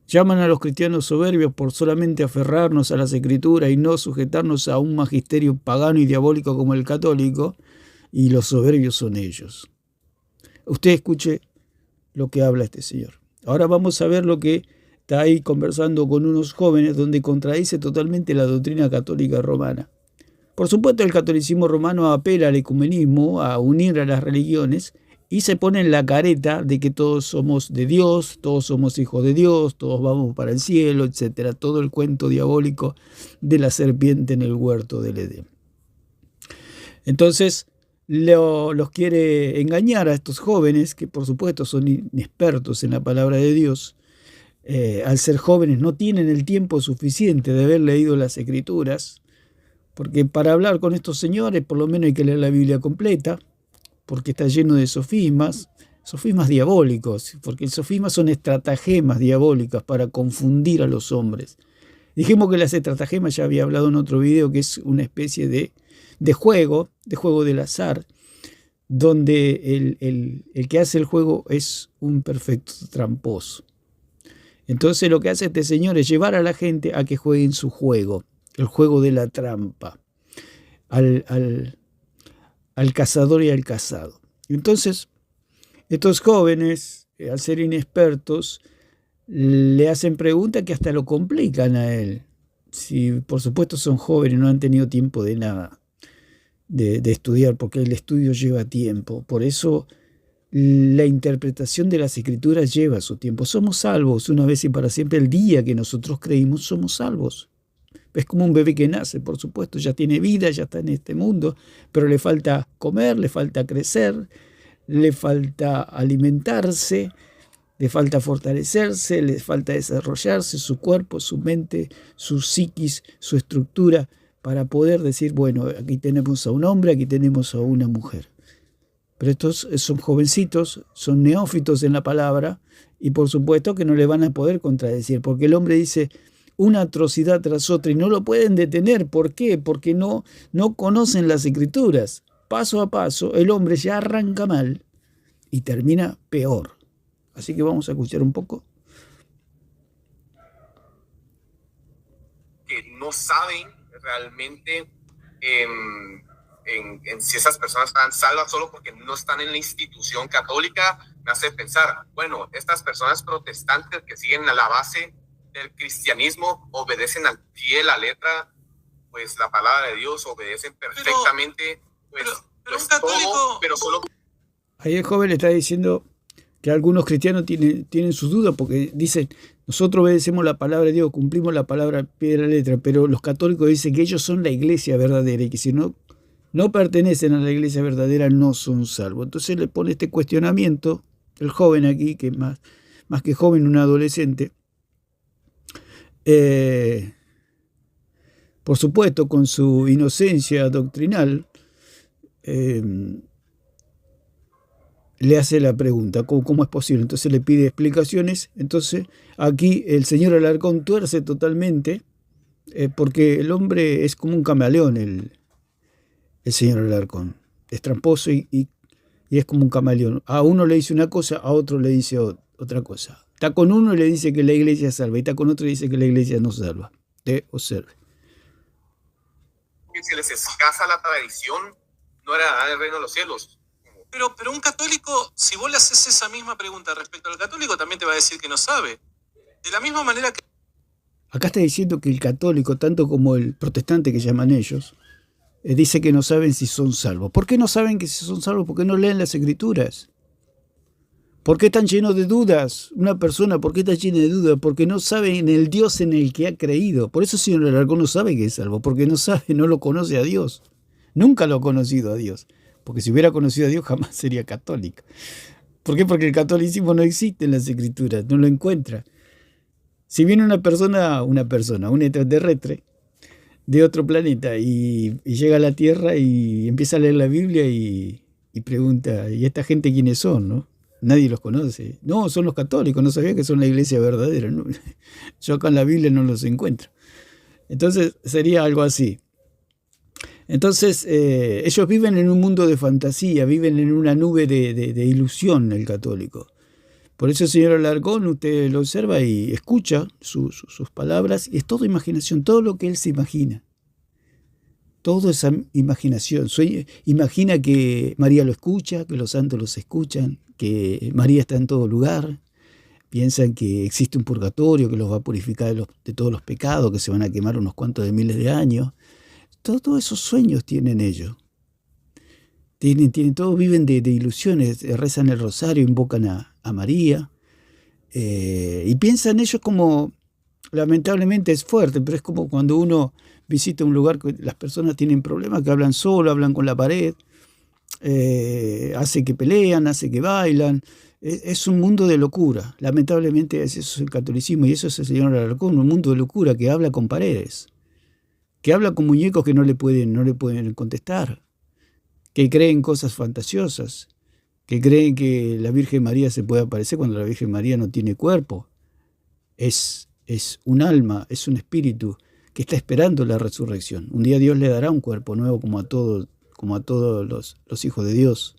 Speaker 1: Llaman a los cristianos soberbios por solamente aferrarnos a las escrituras y no sujetarnos a un magisterio pagano y diabólico como el católico, y los soberbios son ellos. Usted escuche lo que habla este señor. Ahora vamos a ver lo que está ahí conversando con unos jóvenes donde contradice totalmente la doctrina católica romana. Por supuesto, el catolicismo romano apela al ecumenismo, a unir a las religiones, y se pone en la careta de que todos somos de Dios, todos somos hijos de Dios, todos vamos para el cielo, etc. Todo el cuento diabólico de la serpiente en el huerto del Edén. Entonces, los quiere engañar a estos jóvenes, que por supuesto son inexpertos en la palabra de Dios. Al ser jóvenes no tienen el tiempo suficiente de haber leído las Escrituras, porque para hablar con estos señores por lo menos hay que leer la Biblia completa, porque está lleno de sofismas diabólicos, porque los sofismas son estratagemas diabólicas para confundir a los hombres. Dijimos que las estratagemas, ya había hablado en otro video, que es una especie de juego del azar, donde el que hace el juego es un perfecto tramposo. Entonces lo que hace este señor es llevar a la gente a que jueguen su juego, el juego de la trampa, al cazador y al cazado. Entonces, estos jóvenes, al ser inexpertos, le hacen preguntas que hasta lo complican a él. Si por supuesto son jóvenes, no han tenido tiempo de nada, de estudiar, porque el estudio lleva tiempo. Por eso la interpretación de las Escrituras lleva su tiempo. Somos salvos una vez y para siempre. El día que nosotros creímos, somos salvos. Es como un bebé que nace, por supuesto, ya tiene vida, ya está en este mundo, pero le falta comer, le falta crecer, le falta alimentarse, le falta fortalecerse, le falta desarrollarse su cuerpo, su mente, su psiquis, su estructura, para poder decir, bueno, aquí tenemos a un hombre, aquí tenemos a una mujer. Pero estos son jovencitos, son neófitos en la palabra, y por supuesto que no le van a poder contradecir, porque el hombre dice una atrocidad tras otra y no lo pueden detener. ¿Por qué? Porque no conocen las Escrituras. Paso a paso, el hombre ya arranca mal y termina peor. Así que vamos a escuchar un poco.
Speaker 3: Que no saben realmente si esas personas están salvas solo porque no están en la institución católica, me hace pensar, bueno, estas personas protestantes que siguen a la base del cristianismo obedecen al pie de la letra, pues la palabra de Dios, obedecen perfectamente, pero un católico, todo, pero solo...
Speaker 1: Ahí el joven le está diciendo que algunos cristianos tienen sus dudas porque dicen, nosotros obedecemos la palabra de Dios, cumplimos la palabra al pie de la letra, pero los católicos dicen que ellos son la iglesia verdadera y que si no pertenecen a la iglesia verdadera no son salvos. Entonces le pone este cuestionamiento, el joven aquí, que más que joven, un adolescente, por supuesto con su inocencia doctrinal, le hace la pregunta, ¿cómo es posible? Entonces le pide explicaciones. Entonces aquí el señor Alarcón tuerce totalmente, porque el hombre es como un camaleón, el señor Alarcón. Es tramposo y es como un camaleón. A uno le dice una cosa, a otro le dice otra cosa. Está con uno y le dice que la iglesia salva, y está con otro y dice que la iglesia no salva. Te observe.
Speaker 3: Si les escasa la tradición, no era el reino de los cielos.
Speaker 2: Pero un católico, si vos le haces esa misma pregunta respecto al católico, también te va a decir que no sabe. De la misma manera que...
Speaker 1: Acá está diciendo que el católico, tanto como el protestante que llaman ellos, dice que no saben si son salvos. ¿Por qué no saben que si son salvos? Porque no leen las Escrituras. ¿Por qué están llenos de dudas? Una persona, ¿por qué está llena de dudas? Porque no sabe en el Dios en el que ha creído. Por eso el señor Alarcón no sabe que es salvo, porque no sabe, no lo conoce a Dios. Nunca lo ha conocido a Dios. Porque si hubiera conocido a Dios jamás sería católico. ¿Por qué? Porque el catolicismo no existe en las Escrituras, no lo encuentra. Si viene un extraterrestre de otro planeta y llega a la Tierra y empieza a leer la Biblia y pregunta, ¿y esta gente quiénes son? ¿No? Nadie los conoce. No, son los católicos, no sabía que son la iglesia verdadera. ¿No? Yo acá en la Biblia no los encuentro. Entonces sería algo así. Entonces ellos viven en un mundo de fantasía, viven en una nube de ilusión, el católico. Por eso el señor Alarcón, usted lo observa y escucha sus palabras, y es todo imaginación, todo lo que él se imagina. Todo es imaginación. Imagina que María lo escucha, que los santos los escuchan, que María está en todo lugar. Piensan que existe un purgatorio que los va a purificar de todos los pecados, que se van a quemar unos cuantos de miles de años. Todos esos sueños tienen ellos. Todos viven de ilusiones, rezan el rosario, invocan a María, y piensan ellos como, lamentablemente es fuerte, pero es como cuando uno visita un lugar que las personas tienen problemas, que hablan solo, hablan con la pared, hace que pelean, hace que bailan. Es un mundo de locura. Lamentablemente eso es el catolicismo y eso es el señor Alarcón, un mundo de locura que habla con paredes, que habla con muñecos que no le pueden contestar, que creen cosas fantasiosas, que creen que la Virgen María se puede aparecer cuando la Virgen María no tiene cuerpo. Es un alma, es un espíritu que está esperando la resurrección. Un día Dios le dará un cuerpo nuevo como a todos los hijos de Dios.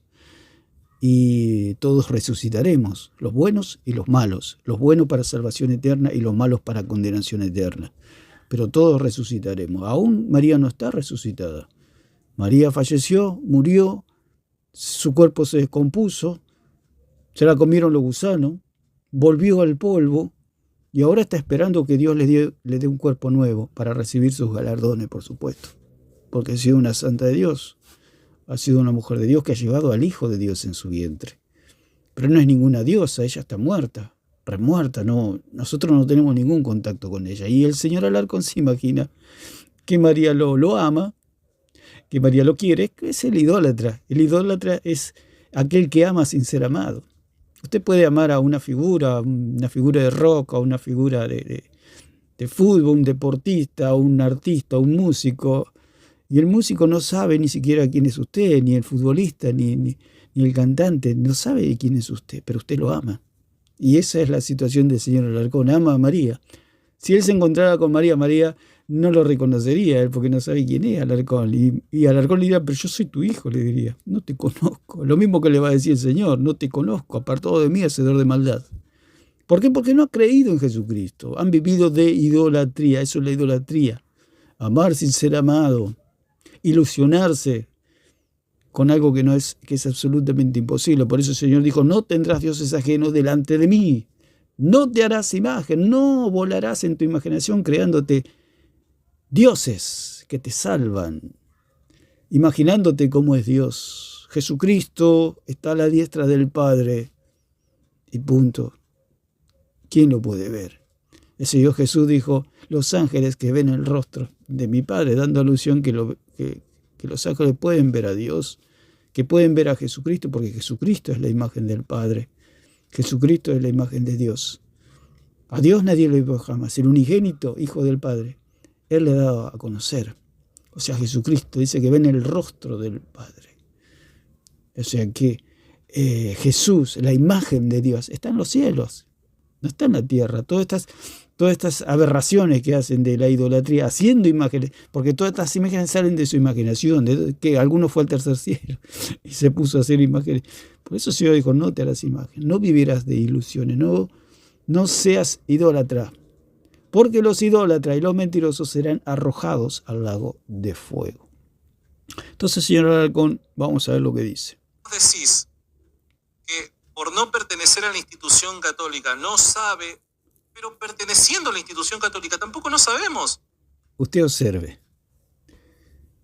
Speaker 1: Y todos resucitaremos, los buenos y los malos, los buenos para salvación eterna y los malos para condenación eterna. Pero todos resucitaremos. Aún María no está resucitada. María falleció, murió, su cuerpo se descompuso, se la comieron los gusanos, volvió al polvo y ahora está esperando que Dios le dé un cuerpo nuevo para recibir sus galardones, por supuesto. Porque ha sido una santa de Dios, ha sido una mujer de Dios que ha llevado al Hijo de Dios en su vientre. pero no es ninguna diosa, ella está muerta, remuerta, no, nosotros no tenemos ningún contacto con ella. Y el señor Alarcón se imagina que María lo ama, que María lo quiere, que es el idólatra. El idólatra es aquel que ama sin ser amado. Usted puede amar a una figura de rock, a una figura de fútbol, un deportista, un artista, un músico, y el músico no sabe ni siquiera quién es usted, ni el futbolista, ni el cantante, no sabe quién es usted, pero usted lo ama. Y esa es la situación del señor Alarcón, ama a María. Si él se encontrara con María, María no lo reconocería él porque no sabe quién es Alarcón. Y Alarcón le diría, pero yo soy tu hijo, le diría, no te conozco. Lo mismo que le va a decir el Señor, no te conozco, apartado de mí, hacedor de maldad. ¿Por qué? Porque no ha creído en Jesucristo. Han vivido de idolatría, eso es la idolatría. Amar sin ser amado, ilusionarse con algo que es absolutamente imposible. Por eso el Señor dijo, no tendrás dioses ajenos delante de mí. No te harás imagen, no volarás en tu imaginación creándote dioses que te salvan, imaginándote cómo es Dios. Jesucristo está a la diestra del Padre y punto. ¿Quién lo puede ver? El Señor Jesús dijo, los ángeles que ven el rostro de mi Padre, dando alusión que los ángeles pueden ver a Dios, que pueden ver a Jesucristo, porque Jesucristo es la imagen del Padre. Jesucristo es la imagen de Dios. A Dios nadie lo vio jamás. El unigénito, Hijo del Padre, Él le ha dado a conocer. O sea, Jesucristo dice que ven el rostro del Padre. O sea que Jesús, la imagen de Dios, está en los cielos, no está en la tierra. Todas estas aberraciones que hacen de la idolatría, haciendo imágenes, porque todas estas imágenes salen de su imaginación, de que alguno fue al tercer cielo y se puso a hacer imágenes. Por eso el Señor dijo, no te harás imagen, no vivirás de ilusiones, no seas idólatra, porque los idólatras y los mentirosos serán arrojados al lago de fuego. Entonces, señor Alarcón, vamos a ver lo que dice.
Speaker 2: Decís que por no pertenecer a la institución católica no sabe, pero perteneciendo a la institución católica tampoco no sabemos.
Speaker 1: Usted observe.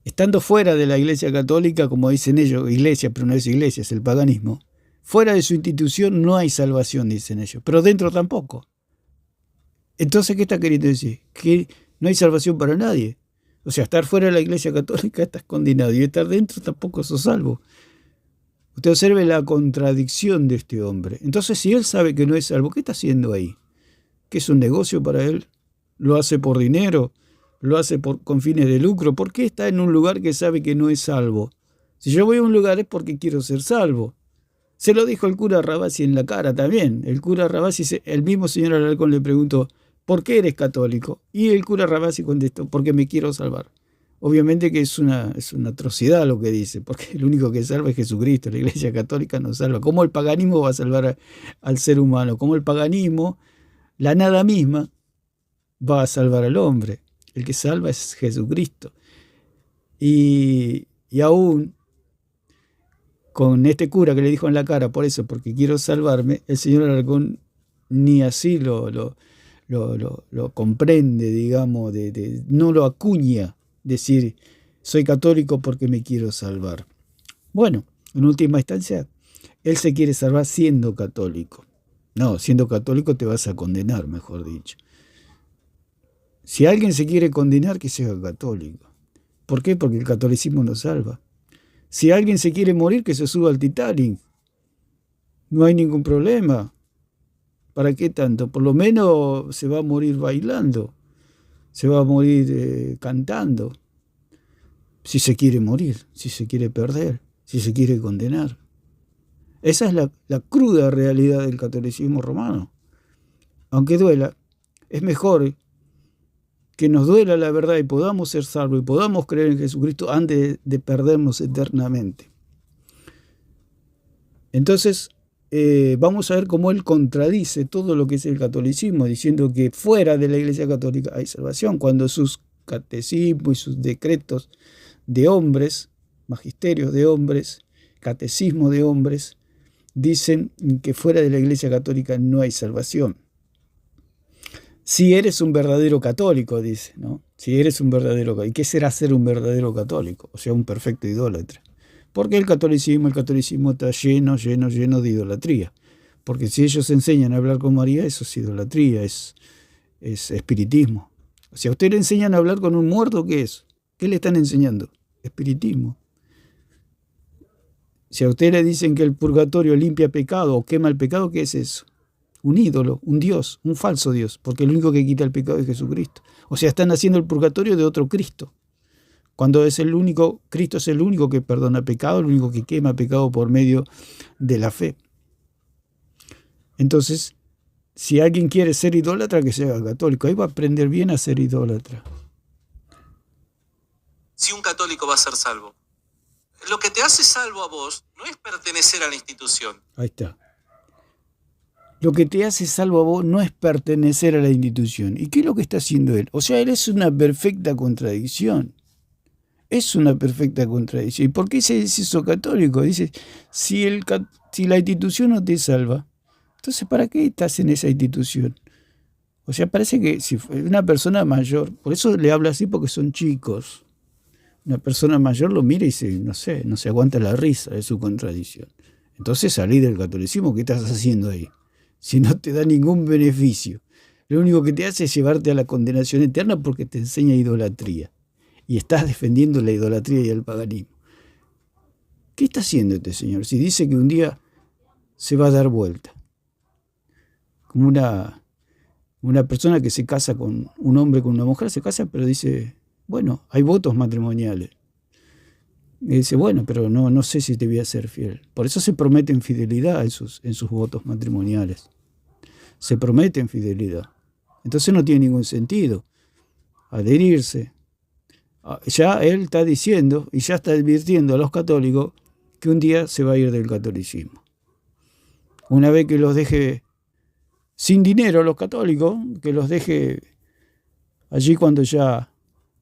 Speaker 1: Estando fuera de la Iglesia Católica, como dicen ellos, iglesia, pero no es iglesia, es el paganismo, fuera de su institución no hay salvación, dicen ellos, pero dentro tampoco. Entonces, ¿qué está queriendo decir? Que no hay salvación para nadie. O sea, estar fuera de la Iglesia Católica estás condenado, y estar dentro tampoco sos salvo. Usted observe la contradicción de este hombre. Entonces, si él sabe que no es salvo, ¿qué está haciendo ahí? ¿Qué es un negocio para él? ¿Lo hace por dinero? ¿Lo hace con fines de lucro? ¿Por qué está en un lugar que sabe que no es salvo? Si yo voy a un lugar es porque quiero ser salvo. Se lo dijo el cura Rabasi en la cara también. El cura Rabasi, el mismo señor Alarcón le preguntó, ¿por qué eres católico? Y el cura Rabasi contestó, porque me quiero salvar. Obviamente que es una atrocidad lo que dice, porque el único que salva es Jesucristo. La Iglesia Católica no salva. ¿Cómo el paganismo va a salvar al ser humano? ¿Cómo el paganismo, la nada misma, va a salvar al hombre? El que salva es Jesucristo. Y aún con este cura que le dijo en la cara, por eso, porque quiero salvarme, el señor Alarcón ni así lo comprende, digamos, no lo acuña, decir, soy católico porque me quiero salvar. Bueno, en última instancia, él se quiere salvar siendo católico. No, siendo católico te vas a condenar, mejor dicho. Si alguien se quiere condenar, que sea católico. ¿Por qué? Porque el catolicismo no salva. Si alguien se quiere morir, que se suba al Titanic. No hay ningún problema. ¿Para qué tanto? Por lo menos se va a morir bailando. Se va a morir cantando. Si se quiere morir, si se quiere perder, si se quiere condenar. Esa es la cruda realidad del catolicismo romano. Aunque duela, es mejor que nos duela la verdad y podamos ser salvos y podamos creer en Jesucristo antes de perdernos eternamente. Entonces, vamos a ver cómo él contradice todo lo que es el catolicismo, diciendo que fuera de la Iglesia Católica hay salvación, cuando sus catecismos y sus decretos de hombres, magisterios de hombres, catecismo de hombres, dicen que fuera de la Iglesia Católica no hay salvación. Si eres un verdadero católico, dice, ¿no? Si eres un verdadero católico. ¿Y qué será ser un verdadero católico? O sea, un perfecto idólatra. Porque el catolicismo está lleno de idolatría. Porque si ellos enseñan a hablar con María, eso es idolatría, es espiritismo. O sea, a usted le enseñan a hablar con un muerto, ¿qué es? ¿Qué le están enseñando? Espiritismo. Si a usted le dicen que el purgatorio limpia pecado o quema el pecado, ¿qué es eso? Un ídolo, un Dios, un falso Dios, porque el único que quita el pecado es Jesucristo. O sea, están haciendo el purgatorio de otro Cristo. Cuando es el único, Cristo es el único que perdona pecado, el único que quema pecado por medio de la fe. Entonces, si alguien quiere ser idólatra, que sea católico. Ahí va a aprender bien a ser idólatra.
Speaker 2: Si un católico va a ser salvo, lo que te hace salvo a vos no es pertenecer a la institución.
Speaker 1: Ahí está. Lo que te hace salvo a vos no es pertenecer a la institución. ¿Y qué es lo que está haciendo él? O sea, él es una perfecta contradicción. Es una perfecta contradicción. ¿Y por qué se dice eso católico? Dice, si la institución no te salva, entonces ¿para qué estás en esa institución? O sea, parece que si una persona mayor, por eso le habla así porque son chicos. Una persona mayor lo mira y no se aguanta la risa de su contradicción. Entonces salí del catolicismo, ¿qué estás haciendo ahí? Si no te da ningún beneficio. Lo único que te hace es llevarte a la condenación eterna porque te enseña idolatría. Y estás defendiendo la idolatría y el paganismo. ¿Qué está haciendo este señor? Si dice que un día se va a dar vuelta. Como una persona que se casa con un hombre, con una mujer, se casa, pero dice, bueno, hay votos matrimoniales. Y dice, bueno, pero no sé si te voy a ser fiel. Por eso se prometen fidelidad en sus votos matrimoniales. Se prometen fidelidad. Entonces no tiene ningún sentido adherirse. Ya él está diciendo y ya está advirtiendo a los católicos que un día se va a ir del catolicismo. Una vez que los deje sin dinero los católicos, que los deje allí cuando ya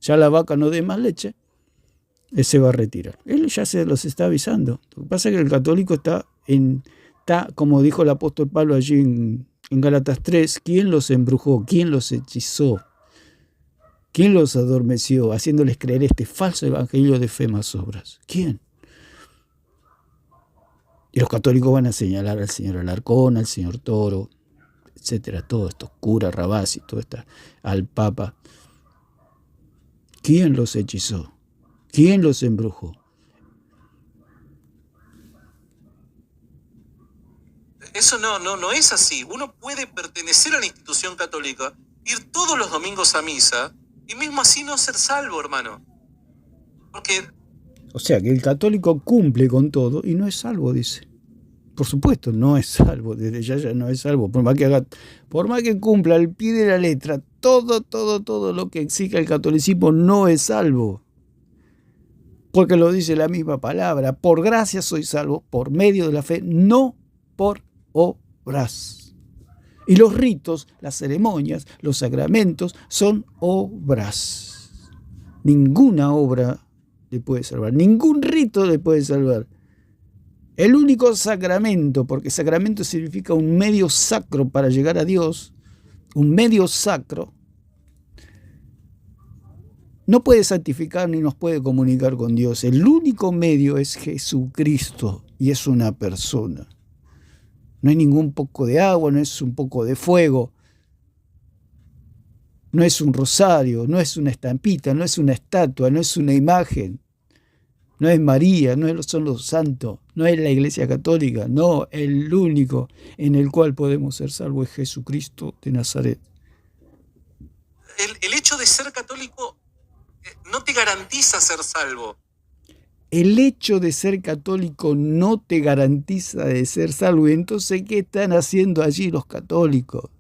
Speaker 1: la vaca no dé más leche, él se va a retirar. Él ya se los está avisando. Lo que pasa es que el católico está, como dijo el apóstol Pablo allí en Gálatas 3, ¿quién los embrujó? ¿Quién los hechizó? ¿Quién los adormeció, haciéndoles creer este falso evangelio de fe más obras? ¿Quién? Y los católicos van a señalar al señor Alarcón, al señor Toro, etcétera, todos estos curas, Rabasi, al Papa. ¿Quién los hechizó? ¿Quién los embrujó?
Speaker 2: Eso no es así. Uno puede pertenecer a la institución católica, ir todos los domingos a misa y mismo así no ser salvo, hermano. Porque...
Speaker 1: O sea, que el católico cumple con todo y no es salvo, dice. Por supuesto, no es salvo, desde ya no es salvo. Por más que cumpla al pie de la letra todo lo que exige el catolicismo, no es salvo. Porque lo dice la misma palabra. Por gracia soy salvo, por medio de la fe, no por obras. Y los ritos, las ceremonias, los sacramentos son obras. Ninguna obra le puede salvar, ningún rito le puede salvar. El único sacramento, porque sacramento significa un medio sacro para llegar a Dios, un medio sacro, no puede santificar ni nos puede comunicar con Dios. El único medio es Jesucristo y es una persona. No hay ningún poco de agua, no es un poco de fuego, no es un rosario, no es una estampita, no es una estatua, no es una imagen, no es María, no son los santos, no es la Iglesia Católica, no, el único en el cual podemos ser salvos es Jesucristo de Nazaret.
Speaker 2: El hecho de ser católico no te garantiza ser salvo.
Speaker 1: El hecho de ser católico no te garantiza de ser salvo. Entonces, ¿qué están haciendo allí los católicos?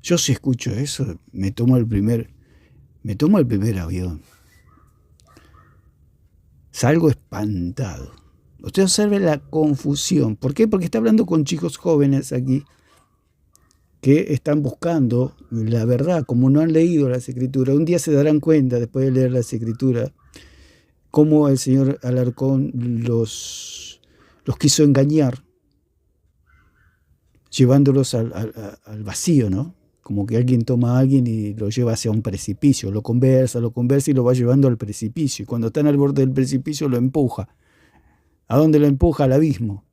Speaker 1: Yo si escucho eso, me tomo el primer avión. Salgo espantado. Usted observe la confusión. ¿Por qué? Porque está hablando con chicos jóvenes aquí que están buscando la verdad, como no han leído las Escrituras. Un día se darán cuenta, después de leer las Escrituras, cómo el señor Alarcón los quiso engañar, llevándolos al vacío, ¿no? Como que alguien toma a alguien y lo lleva hacia un precipicio, lo conversa y lo va llevando al precipicio. Y cuando están al borde del precipicio lo empuja. ¿A dónde lo empuja? Al abismo.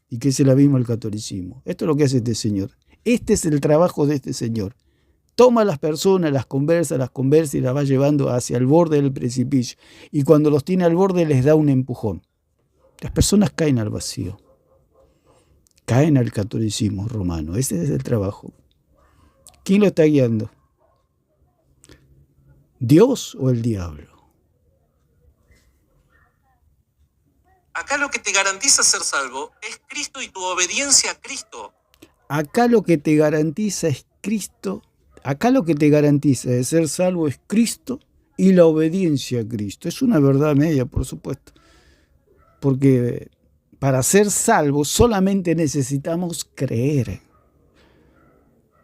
Speaker 1: y que es el abismo del catolicismo. Esto es lo que hace este señor. Este es el trabajo de este señor. Toma a las personas, las conversa y las va llevando hacia el borde del precipicio. Y cuando los tiene al borde les da un empujón. Las personas caen al vacío. Caen al catolicismo romano. Ese es el trabajo. ¿Quién lo está guiando? ¿Dios o el diablo?
Speaker 2: Acá lo que te garantiza ser salvo es Cristo y tu obediencia a Cristo.
Speaker 1: Acá lo que te garantiza es Cristo. Acá lo que te garantiza de ser salvo es Cristo y la obediencia a Cristo. Es una verdad media, por supuesto. Porque para ser salvos solamente necesitamos creer.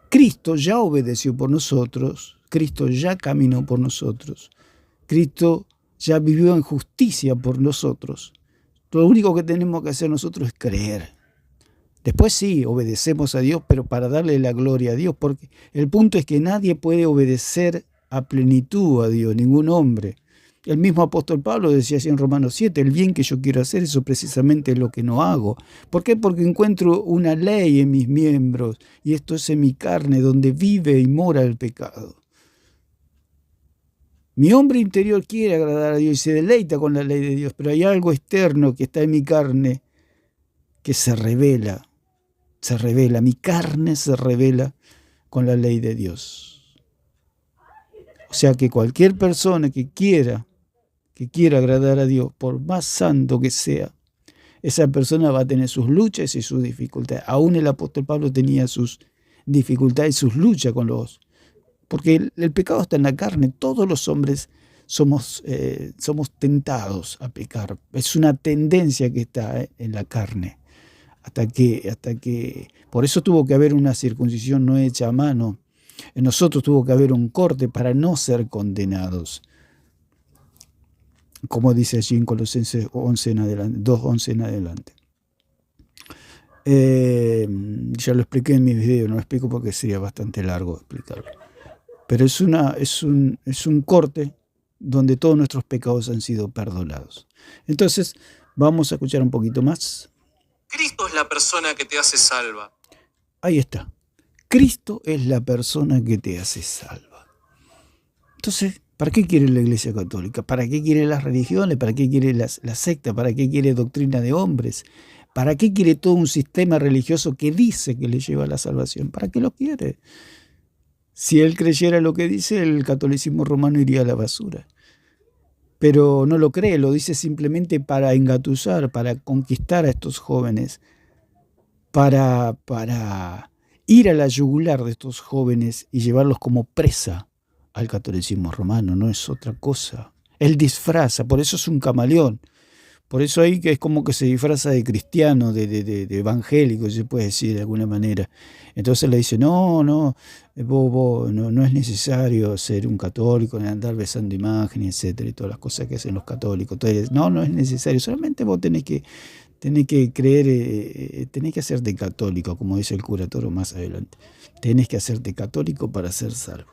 Speaker 1: Cristo ya obedeció por nosotros. Cristo ya caminó por nosotros. Cristo ya vivió en justicia por nosotros. Lo único que tenemos que hacer nosotros es creer. Después sí, obedecemos a Dios, pero para darle la gloria a Dios, porque el punto es que nadie puede obedecer a plenitud a Dios, ningún hombre. El mismo apóstol Pablo decía así en Romanos 7, el bien que yo quiero hacer, eso precisamente es lo que no hago. ¿Por qué? Porque encuentro una ley en mis miembros, y esto es en mi carne, donde vive y mora el pecado. Mi hombre interior quiere agradar a Dios y se deleita con la ley de Dios, pero hay algo externo que está en mi carne que se revela, mi carne se revela con la ley de Dios. O sea que cualquier persona que quiera agradar a Dios, por más santo que sea, esa persona va a tener sus luchas y sus dificultades. Aún el apóstol Pablo tenía sus dificultades y sus luchas con los... Porque el pecado está en la carne. Todos los hombres somos tentados a pecar. Es una tendencia que está en la carne. Hasta que por eso tuvo que haber una circuncisión no hecha a mano. En nosotros tuvo que haber un corte para no ser condenados. Como dice allí en Colosenses 11 en adelante, 2:11 en adelante. Ya lo expliqué en mi video, no lo explico porque sería bastante largo explicarlo. Pero es un corte donde todos nuestros pecados han sido perdonados. Entonces, vamos a escuchar un poquito más.
Speaker 2: Cristo es la persona que te hace salva.
Speaker 1: Ahí está. Cristo es la persona que te hace salva. Entonces, ¿para qué quiere la Iglesia Católica? ¿Para qué quiere las religiones? ¿Para qué quiere la secta? ¿Para qué quiere doctrina de hombres? ¿Para qué quiere todo un sistema religioso que dice que le lleva a la salvación? ¿Para qué lo quiere? Si él creyera lo que dice, el catolicismo romano iría a la basura. Pero no lo cree, lo dice simplemente para engatusar, para conquistar a estos jóvenes, para ir a la yugular de estos jóvenes y llevarlos como presa al catolicismo romano, no es otra cosa. Él disfraza, por eso es un camaleón. Por eso ahí que es como que se disfraza de cristiano, de evangélico, se puede decir de alguna manera. Entonces le dice, no es necesario ser un católico, ni andar besando imágenes, etcétera, y todas las cosas que hacen los católicos. Entonces, no es necesario, solamente vos tenés que creer, tenés que hacerte católico, como dice el cura Toro más adelante. Tenés que hacerte católico para ser salvo.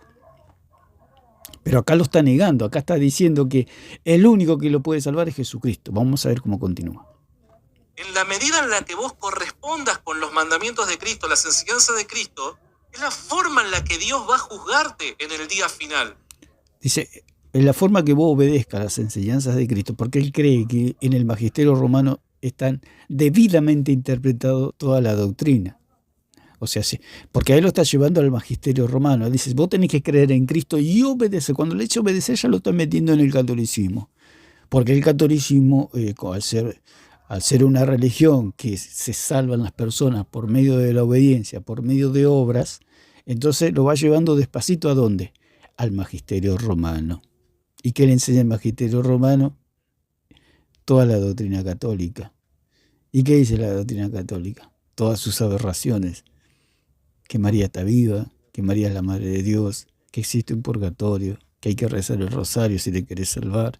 Speaker 1: Pero acá lo está negando, acá está diciendo que el único que lo puede salvar es Jesucristo. Vamos a ver cómo continúa.
Speaker 2: En la medida en la que vos correspondas con los mandamientos de Cristo, las enseñanzas de Cristo, es la forma en la que Dios va a juzgarte en el día final.
Speaker 1: Dice, en la forma que vos obedezcas las enseñanzas de Cristo, porque él cree que en el magisterio romano están debidamente interpretado toda la doctrina. O sea, sí, porque ahí lo está llevando al magisterio romano. Él dice, vos tenés que creer en Cristo y obedecer. Cuando le eche obedecer ya lo está metiendo en el catolicismo. Porque el catolicismo, al ser una religión que se salvan las personas por medio de la obediencia, por medio de obras, entonces lo va llevando despacito ¿a dónde? Al magisterio romano. ¿Y qué le enseña el magisterio romano? Toda la doctrina católica. ¿Y qué dice la doctrina católica? Todas sus aberraciones. Que María está viva, que María es la Madre de Dios, que existe un purgatorio, que hay que rezar el rosario si te querés salvar,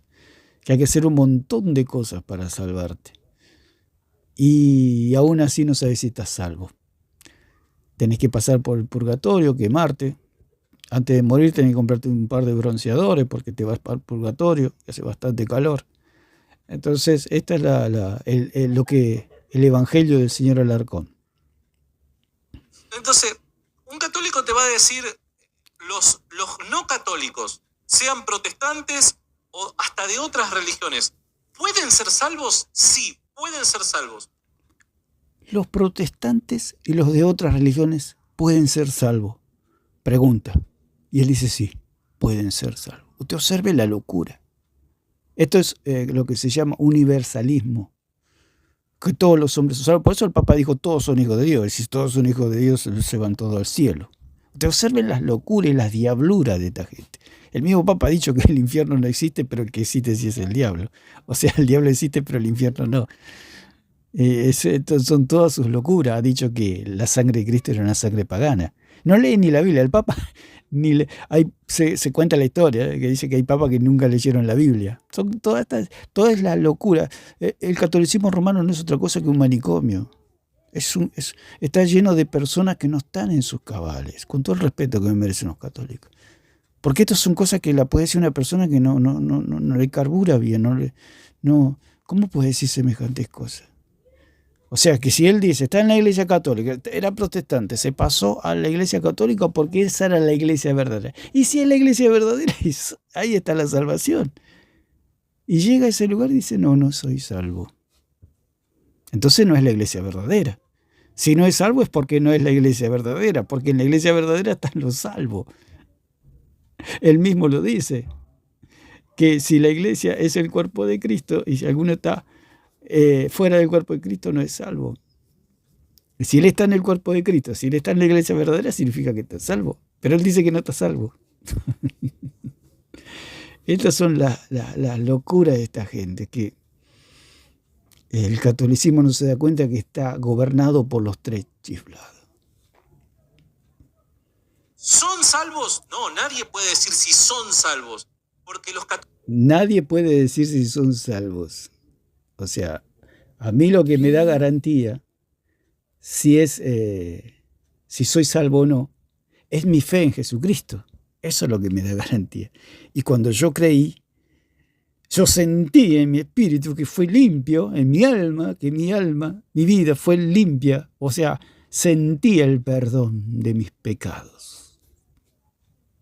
Speaker 1: que hay que hacer un montón de cosas para salvarte. Y aún así no sabes si estás salvo. Tenés que pasar por el purgatorio, quemarte. Antes de morir tenés que comprarte un par de bronceadores porque te vas para el purgatorio, que hace bastante calor. Entonces, esta es el Evangelio del señor Alarcón.
Speaker 2: Entonces, un católico te va a decir, los no católicos, sean protestantes o hasta de otras religiones, ¿pueden ser salvos? Sí, pueden ser salvos.
Speaker 1: ¿Los protestantes y los de otras religiones pueden ser salvos? Pregunta. Y él dice sí, pueden ser salvos. Usted observe la locura. Esto es lo que se llama universalismo. Que todos los hombres son salvos. Por eso el Papa dijo, todos son hijos de Dios. Y si todos son hijos de Dios, se van todos al cielo. Usted observe las locuras y las diabluras de esta gente. El mismo Papa ha dicho que el infierno no existe, pero el que existe sí es el diablo. O sea, el diablo existe, pero el infierno no. Son todas sus locuras. Ha dicho que la sangre de Cristo era una sangre pagana. No lee ni la Biblia. El Papa se cuenta la historia, que dice que hay papas que nunca leyeron la Biblia. Toda es la locura. El catolicismo romano no es otra cosa que un manicomio. Está lleno de personas que no están en sus cabales, con todo el respeto que me merecen los católicos. Porque estas son cosas que la puede decir una persona que no le carbura bien. ¿Cómo puede decir semejantes cosas? O sea, que si él dice, está en la iglesia católica, era protestante, se pasó a la iglesia católica porque esa era la iglesia verdadera. Y si es la iglesia verdadera, ahí está la salvación. Y llega a ese lugar y dice, no soy salvo. Entonces no es la iglesia verdadera. Si no es salvo es porque no es la iglesia verdadera, porque en la iglesia verdadera están los salvos. Él mismo lo dice, que si la iglesia es el cuerpo de Cristo y si alguno está fuera del cuerpo de Cristo no es salvo. Si él está en el cuerpo de Cristo, si él está en la iglesia verdadera, significa que está salvo. Pero él dice que no está salvo. Estas son las locuras de esta gente, que el catolicismo no se da cuenta que está gobernado por los tres chiflados.
Speaker 2: ¿Son salvos? No, nadie puede decir si son salvos. Porque
Speaker 1: nadie puede decir si son salvos. O sea, a mí lo que me da garantía si soy salvo o no, es mi fe en Jesucristo. Eso es lo que me da garantía. Y cuando yo creí, yo sentí en mi espíritu que fue limpio, en mi alma, mi vida fue limpia. O sea, sentí el perdón de mis pecados.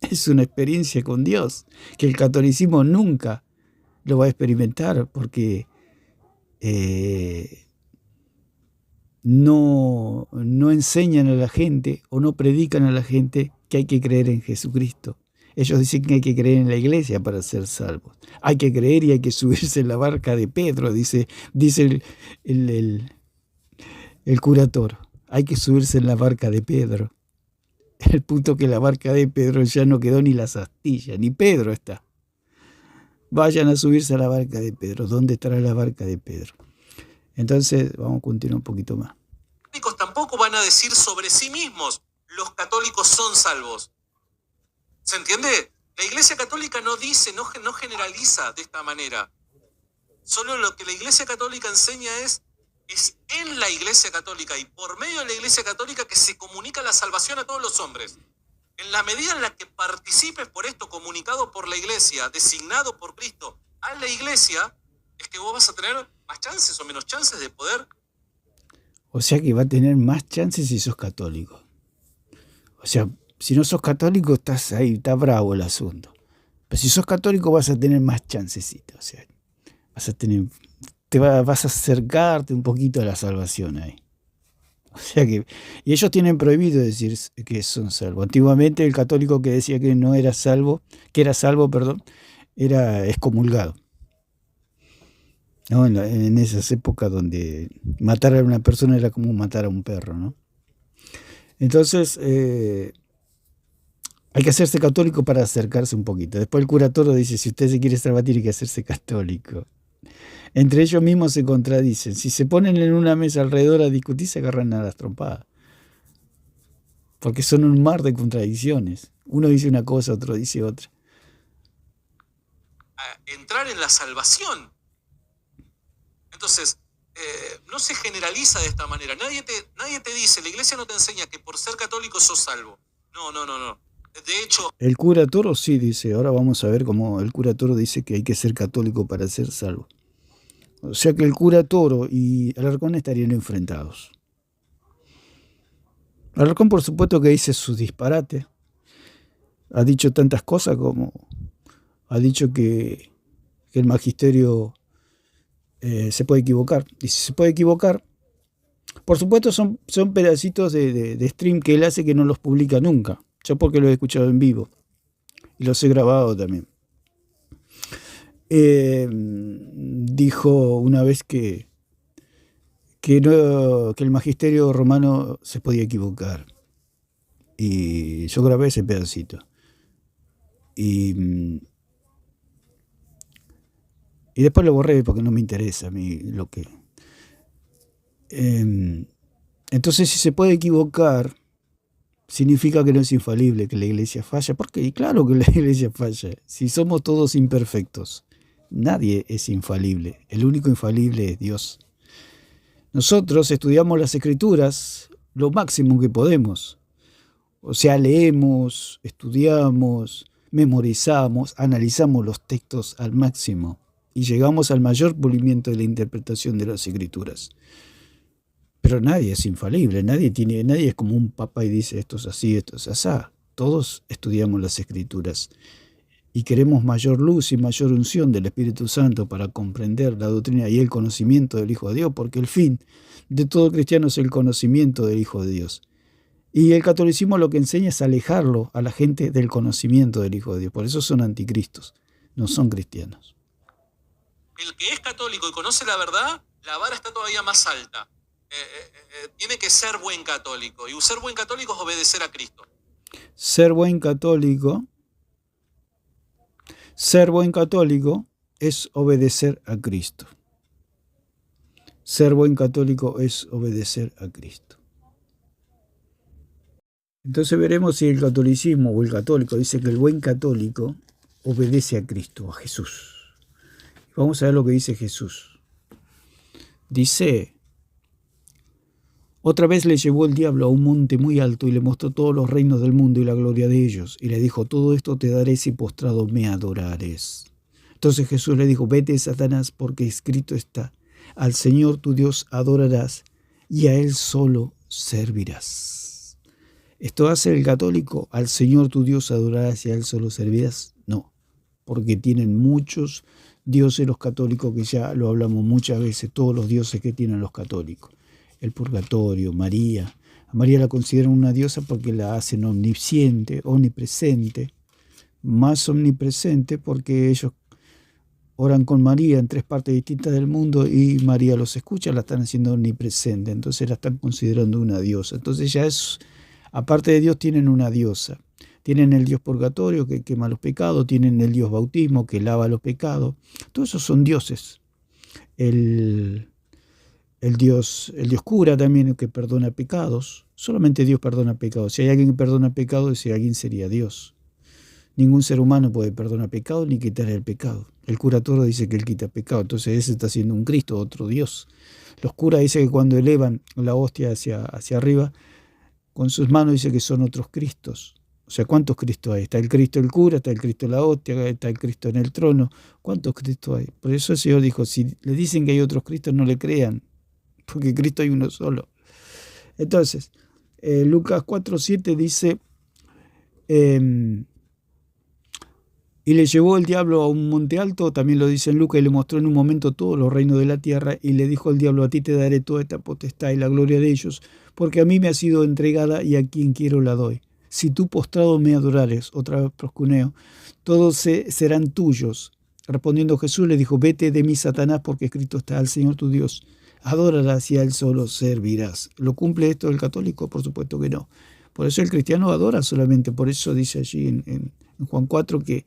Speaker 1: Es una experiencia con Dios que el catolicismo nunca lo va a experimentar porque no enseñan a la gente o no predican a la gente que hay que creer en Jesucristo. Ellos dicen que hay que creer en la iglesia para ser salvos. Hay que creer y hay que subirse en la barca de Pedro, dice el cura Toro. Hay que subirse en la barca de Pedro. El punto que la barca de Pedro ya no quedó ni las astillas, ni Pedro está. Vayan a subirse a la barca de Pedro. ¿Dónde estará la barca de Pedro? Entonces, vamos a continuar un poquito más.
Speaker 2: Los católicos tampoco van a decir sobre sí mismos, los católicos son salvos. ¿Se entiende? La Iglesia Católica no dice, no generaliza de esta manera. Solo lo que la Iglesia Católica enseña es en la Iglesia Católica y por medio de la Iglesia Católica que se comunica la salvación a todos los hombres. En la medida en la que participes por esto, comunicado por la Iglesia, designado por Cristo a la Iglesia, es que vos vas a tener más chances o menos chances de poder.
Speaker 1: O sea que va a tener más chances si sos católico. O sea, si no sos católico estás ahí, está bravo el asunto. Pero si sos católico vas a tener más chancecitos. O sea, vas a acercarte un poquito a la salvación ahí. O sea que, y ellos tienen prohibido decir que son salvos. Antiguamente el católico que decía que no era salvo, era excomulgado. ¿No? En esas épocas donde matar a una persona era como matar a un perro, ¿no? Entonces, hay que hacerse católico para acercarse un poquito. Después el cura Toro dice, si usted se quiere salvar, tiene que hacerse católico. Entre ellos mismos se contradicen. Si se ponen en una mesa alrededor a discutir, se agarran a las trompadas. Porque son un mar de contradicciones. Uno dice una cosa, otro dice otra.
Speaker 2: Entrar en la salvación. Entonces, no se generaliza de esta manera. Nadie te dice, la iglesia no te enseña que por ser católico sos salvo. No. De hecho,
Speaker 1: el cura Toro sí dice, ahora vamos a ver cómo el cura Toro dice que hay que ser católico para ser salvo. O sea que el cura Toro y Alarcón estarían enfrentados. Alarcón, por supuesto, que dice sus disparates. Ha dicho tantas cosas como ha dicho que el magisterio se puede equivocar. Y si se puede equivocar, por supuesto son pedacitos de stream que él hace que no los publica nunca. Yo porque lo he escuchado en vivo y los he grabado también. Dijo una vez que el magisterio romano se podía equivocar. Y yo grabé ese pedacito. Y después lo borré porque no me interesa a mí lo que... entonces, si se puede equivocar, significa que no es infalible, que la iglesia falla. Porque claro que la iglesia falla. Si somos todos imperfectos, nadie es infalible. El único infalible es Dios. Nosotros estudiamos las Escrituras lo máximo que podemos. O sea, leemos, estudiamos, memorizamos, analizamos los textos al máximo y llegamos al mayor pulimiento de la interpretación de las Escrituras. Pero nadie es infalible, nadie es como un papa y dice esto es así, esto es asá. Todos estudiamos las Escrituras y queremos mayor luz y mayor unción del Espíritu Santo para comprender la doctrina y el conocimiento del Hijo de Dios, porque el fin de todo cristiano es el conocimiento del Hijo de Dios. Y el catolicismo lo que enseña es alejarlo a la gente del conocimiento del Hijo de Dios. Por eso son anticristos, no son cristianos.
Speaker 2: El que es católico y conoce la verdad, la vara está todavía más alta. Tiene que ser buen católico. Y ser buen católico es obedecer a Cristo.
Speaker 1: Ser buen católico es obedecer a Cristo. Ser buen católico es obedecer a Cristo. Entonces veremos si el catolicismo o el católico dice que el buen católico obedece a Cristo, a Jesús. Vamos a ver lo que dice Jesús. Dice: otra vez le llevó el diablo a un monte muy alto y le mostró todos los reinos del mundo y la gloria de ellos. Y le dijo: todo esto te daré si postrado me adorares. Entonces Jesús le dijo: vete, Satanás, porque escrito está: al Señor tu Dios adorarás y a Él solo servirás. ¿Esto hace el católico? ¿Al Señor tu Dios adorarás y a Él solo servirás? No, porque tienen muchos dioses los católicos, que ya lo hablamos muchas veces, todos los dioses que tienen los católicos. El purgatorio, María. A María la consideran una diosa porque la hacen omnisciente, omnipresente, más omnipresente porque ellos oran con María en 3 partes distintas del mundo y María los escucha, la están haciendo omnipresente, entonces la están considerando una diosa. Entonces ya es, aparte de Dios, tienen una diosa. Tienen el Dios purgatorio que quema los pecados, tienen el Dios bautismo que lava los pecados. Todos esos son dioses. El Dios cura también, que perdona pecados. Solamente Dios perdona pecados. Si hay alguien que perdona pecados, ese alguien sería Dios. Ningún ser humano puede perdonar pecado ni quitar el pecado. El cura Toro dice que él quita pecado, entonces ese está siendo un Cristo, otro Dios. Los curas dicen que cuando elevan la hostia hacia arriba, con sus manos dice que son otros Cristos. O sea, ¿cuántos Cristos hay? Está el Cristo el cura, está el Cristo la hostia, está el Cristo en el trono. ¿Cuántos Cristos hay? Por eso el Señor dijo: si le dicen que hay otros Cristos, no le crean, porque Cristo hay uno solo. Entonces, Lucas 4:7 dice: y le llevó el diablo a un monte alto, también lo dice en Lucas, y le mostró en un momento todos los reinos de la tierra, y le dijo al diablo: a ti te daré toda esta potestad y la gloria de ellos, porque a mí me ha sido entregada y a quien quiero la doy. Si tú postrado me adorares, otra vez proscuneo, todos serán tuyos. Respondiendo Jesús le dijo: vete de mí, Satanás, porque escrito está: al Señor tu Dios adorarás y a Él solo servirás. ¿Lo cumple esto el católico? Por supuesto que no. Por eso el cristiano adora solamente. Por eso dice allí en Juan 4 que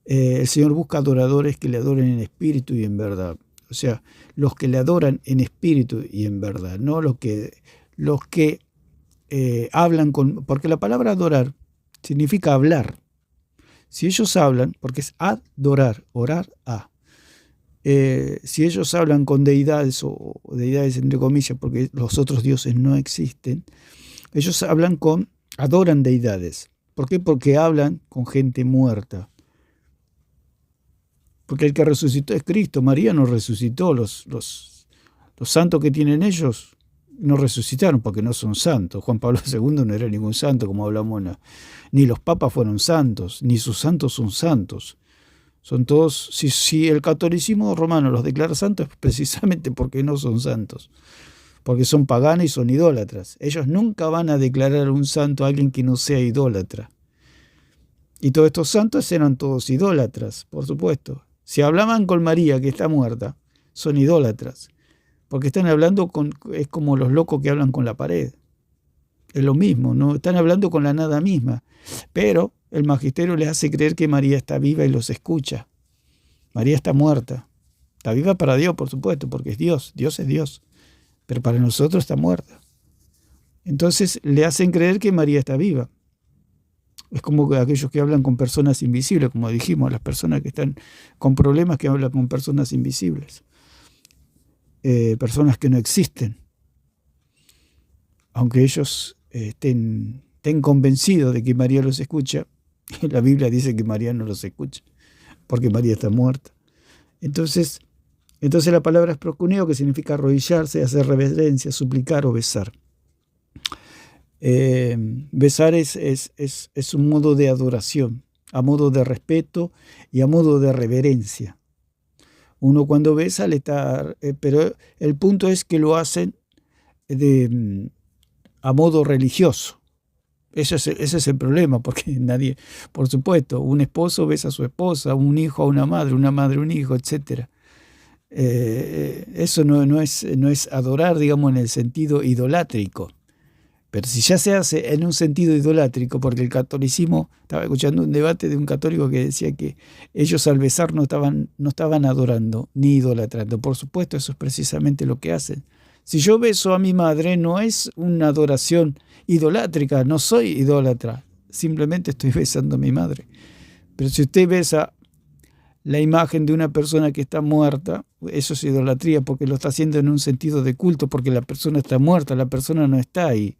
Speaker 1: el Señor busca adoradores que le adoren en espíritu y en verdad. O sea, los que le adoran en espíritu y en verdad, no los que hablan con... Porque la palabra adorar significa hablar. Si ellos hablan, porque es adorar, orar a. Si ellos hablan con deidades o deidades entre comillas, porque los otros dioses no existen, ellos adoran deidades. ¿Por qué? Porque hablan con gente muerta. Porque el que resucitó es Cristo. María no resucitó. Los santos que tienen ellos no resucitaron porque no son santos. Juan Pablo II no era ningún santo, como hablamos. Ni los papas fueron santos, ni sus santos son santos. Son todos, si el catolicismo romano los declara santos es precisamente porque no son santos. Porque son paganos y son idólatras. Ellos nunca van a declarar un santo a alguien que no sea idólatra. Y todos estos santos eran todos idólatras, por supuesto. Si hablaban con María, que está muerta, son idólatras. Porque están hablando es como los locos que hablan con la pared. Es lo mismo, ¿no? Están hablando con la nada misma. Pero el magisterio les hace creer que María está viva y los escucha. María está muerta. Está viva para Dios, por supuesto, porque es Dios. Dios es Dios. Pero para nosotros está muerta. Entonces le hacen creer que María está viva. Es como aquellos que hablan con personas invisibles, como dijimos, las personas que están con problemas que hablan con personas invisibles. Personas que no existen. Aunque ellos estén convencidos de que María los escucha, la Biblia dice que María no los escucha, porque María está muerta. Entonces la palabra es proskuneo, que significa arrodillarse, hacer reverencia, suplicar o besar. Besar es un modo de adoración, a modo de respeto y a modo de reverencia. Uno cuando besa le está... pero el punto es que lo hacen a modo religioso. Ese es el problema, porque nadie... Por supuesto, un esposo besa a su esposa, un hijo a una madre a un hijo, etc. Eso no es adorar, digamos, en el sentido idolátrico. Pero si ya se hace en un sentido idolátrico, porque el catolicismo, estaba escuchando un debate de un católico que decía que ellos al besar no estaban adorando ni idolatrando. Por supuesto, eso es precisamente lo que hacen. Si yo beso a mi madre, no es una adoración idolátrica, no soy idólatra, simplemente estoy besando a mi madre. Pero si usted besa la imagen de una persona que está muerta, eso es idolatría, porque lo está haciendo en un sentido de culto, porque la persona está muerta, la persona no está ahí.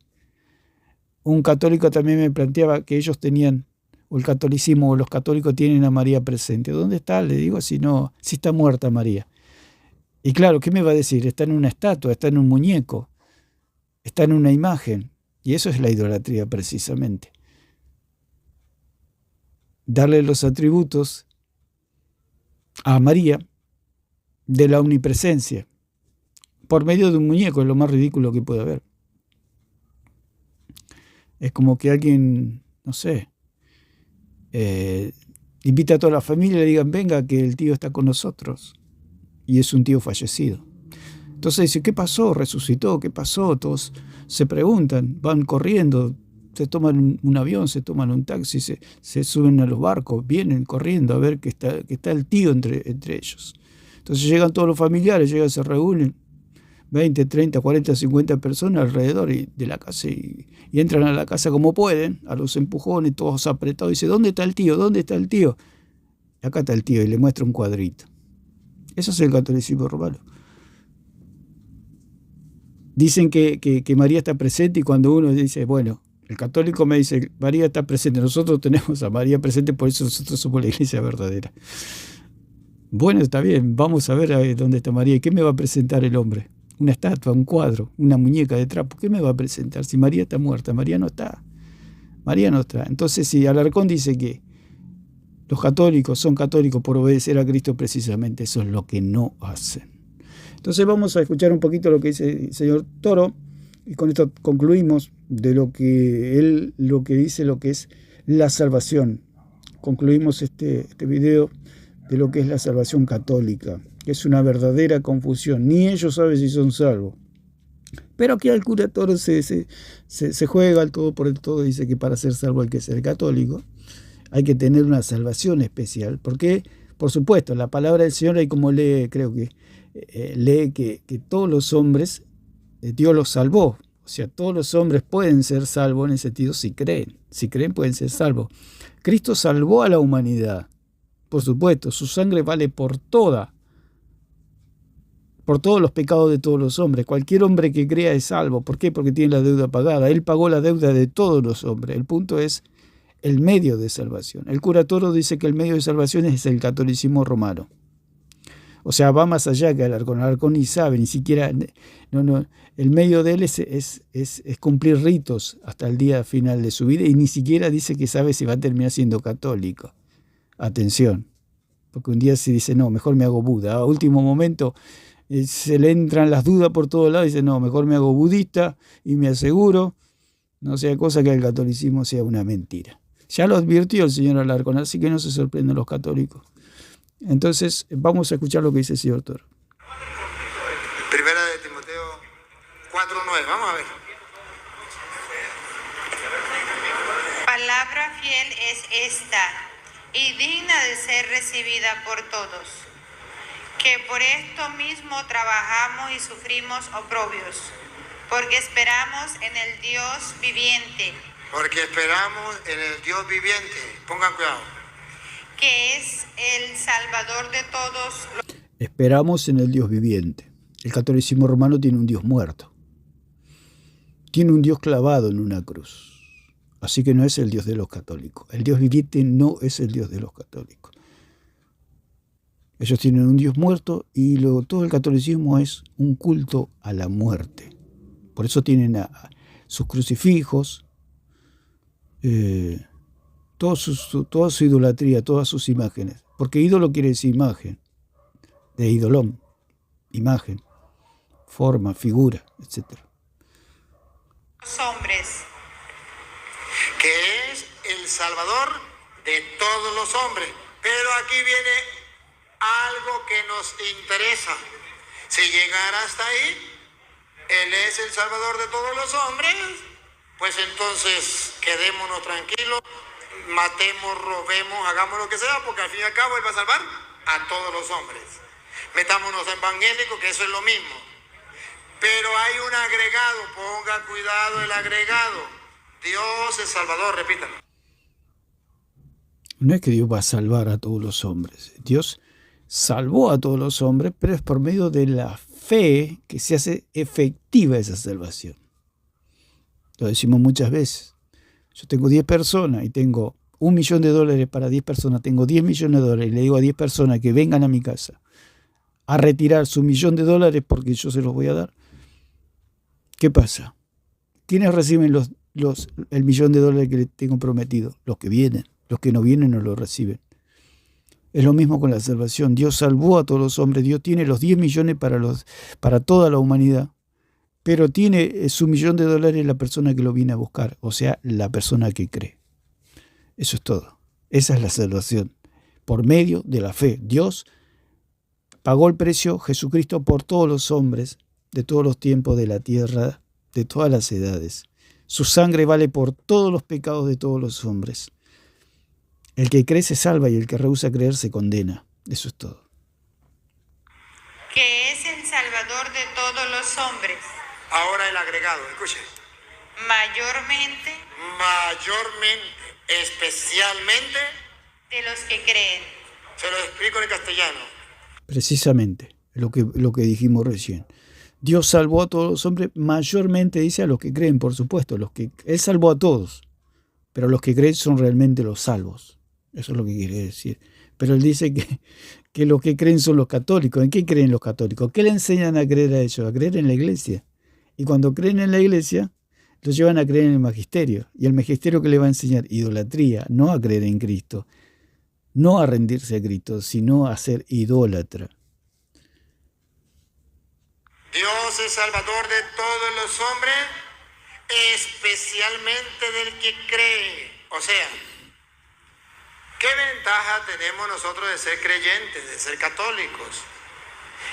Speaker 1: Un católico también me planteaba que ellos tenían, o el catolicismo o los católicos tienen a María presente. ¿Dónde está? Le digo, si está muerta María. Y claro, ¿qué me va a decir? Está en una estatua, está en un muñeco, está en una imagen. Y eso es la idolatría precisamente. Darle los atributos a María de la omnipresencia por medio de un muñeco, es lo más ridículo que puede haber. Es como que alguien, no sé, invita a toda la familia y le digan, venga, que el tío está con nosotros. Y es un tío fallecido. Entonces dice, ¿qué pasó? ¿Resucitó? ¿Qué pasó? Todos se preguntan, van corriendo, se toman un avión, se toman un taxi, se suben a los barcos, vienen corriendo a ver que está el tío entre ellos. Entonces llegan todos los familiares, se reúnen, 20, 30, 40, 50 personas alrededor de la casa y entran a la casa como pueden, a los empujones, todos apretados. Y dice, ¿dónde está el tío? ¿Dónde está el tío? Y acá está el tío y le muestra un cuadrito. Eso es el catolicismo romano. Dicen que María está presente y cuando uno dice, bueno, el católico me dice, María está presente, nosotros tenemos a María presente, por eso nosotros somos la iglesia verdadera. Bueno, está bien, vamos a ver dónde está María. ¿Y qué me va a presentar el hombre? Una estatua, un cuadro, una muñeca de trapo. ¿Qué me va a presentar? Si María está muerta, María no está. María no está. Entonces, si Alarcón dice que los católicos son católicos por obedecer a Cristo, precisamente eso es lo que no hacen. Entonces vamos a escuchar un poquito lo que dice el señor Toro, y con esto concluimos de lo que dice lo que es la salvación. Concluimos este video de lo que es la salvación católica, que es una verdadera confusión. Ni ellos saben si son salvos. Pero aquí al cura Toro se juega al todo por el todo, dice que para ser salvo hay que ser católico, hay que tener una salvación especial, porque, por supuesto, la palabra del Señor, hay como lee, creo que lee que todos los hombres, Dios los salvó. O sea, todos los hombres pueden ser salvos en el sentido si creen pueden ser salvos. Cristo salvó a la humanidad, por supuesto, su sangre vale por todos los pecados de todos los hombres. Cualquier hombre que crea es salvo. ¿Por qué? Porque tiene la deuda pagada. Él pagó la deuda de todos los hombres. El punto es el medio de salvación. El cura Toro dice que el medio de salvación es el catolicismo romano. O sea, va más allá que el Alarcón ni sabe, ni siquiera, el medio de él es cumplir ritos hasta el día final de su vida y ni siquiera dice que sabe si va a terminar siendo católico. Atención, porque un día se dice, no, mejor me hago Buda. A último momento se le entran las dudas por todos lados y dice, no, mejor me hago budista y me aseguro, no sea cosa que el catolicismo sea una mentira. Ya lo advirtió el señor Alarcón, así que no se sorprenden los católicos. Entonces, vamos a escuchar lo que dice el señor Toro.
Speaker 4: Primera de Timoteo 4:9, vamos a ver.
Speaker 5: Palabra fiel es esta, y digna de ser recibida por todos, que por esto mismo trabajamos y sufrimos oprobios, porque esperamos en el Dios viviente.
Speaker 4: Porque esperamos en el Dios viviente. Pongan cuidado.
Speaker 5: Que es el Salvador de todos.
Speaker 1: Esperamos en el Dios viviente. El catolicismo romano tiene un Dios muerto. Tiene un Dios clavado en una cruz. Así que no es el Dios de los católicos. El Dios viviente no es el Dios de los católicos. Ellos tienen un Dios muerto y todo el catolicismo es un culto a la muerte. Por eso tienen a sus crucifijos, toda su idolatría, todas sus imágenes. Porque ídolo quiere decir imagen, de idolón, imagen, forma, figura, etc.
Speaker 5: Los hombres.
Speaker 4: Que es el Salvador de todos los hombres. Pero aquí viene algo que nos interesa. Si llegara hasta ahí, Él es el Salvador de todos los hombres, pues entonces quedémonos tranquilos, matemos, robemos, hagamos lo que sea, porque al fin y al cabo Él va a salvar a todos los hombres. Metámonos evangélicos, que eso es lo mismo. Pero hay un agregado, ponga cuidado el agregado. Dios es Salvador, repítanlo.
Speaker 1: No es que Dios va a salvar a todos los hombres. Dios salvó a todos los hombres, pero es por medio de la fe que se hace efectiva esa salvación. Lo decimos muchas veces. Yo tengo 10 personas y tengo $1.000.000 para 10 personas, tengo $10 millones y le digo a 10 personas que vengan a mi casa a retirar su $1.000.000 porque yo se los voy a dar. ¿Qué pasa? ¿Quiénes reciben el $1.000.000 que les tengo prometido? Los que vienen. Los que no vienen no lo reciben. Es lo mismo con la salvación. Dios salvó a todos los hombres. Dios tiene los 10 millones para toda la humanidad. Pero tiene su $1.000.000 la persona que lo viene a buscar. O sea, la persona que cree. Eso es todo. Esa es la salvación. Por medio de la fe. Dios pagó el precio, Jesucristo, por todos los hombres de todos los tiempos de la tierra, de todas las edades. Su sangre vale por todos los pecados de todos los hombres. El que cree se salva y el que rehúsa creer se condena. Eso es todo.
Speaker 5: Que es el Salvador de todos los hombres.
Speaker 4: Ahora el agregado, escuche.
Speaker 5: Mayormente
Speaker 4: Especialmente
Speaker 5: de los que creen.
Speaker 4: Se lo explico en castellano.
Speaker 1: Precisamente, lo que dijimos recién. Dios salvó a todos los hombres, mayormente dice a los que creen, por supuesto. Él salvó a todos, pero los que creen son realmente los salvos. Eso es lo que quiere decir. Pero él dice que los que creen son los católicos. ¿En qué creen los católicos? ¿Qué le enseñan a creer a ellos? A creer en la iglesia. Y cuando creen en la iglesia, los llevan a creer en el magisterio. ¿Y el magisterio que le va a enseñar? Idolatría, no a creer en Cristo. No a rendirse a Cristo, sino a ser idólatra.
Speaker 4: Dios es Salvador de todos los hombres, especialmente del que cree. O sea, ¿qué ventaja tenemos nosotros de ser creyentes, de ser católicos?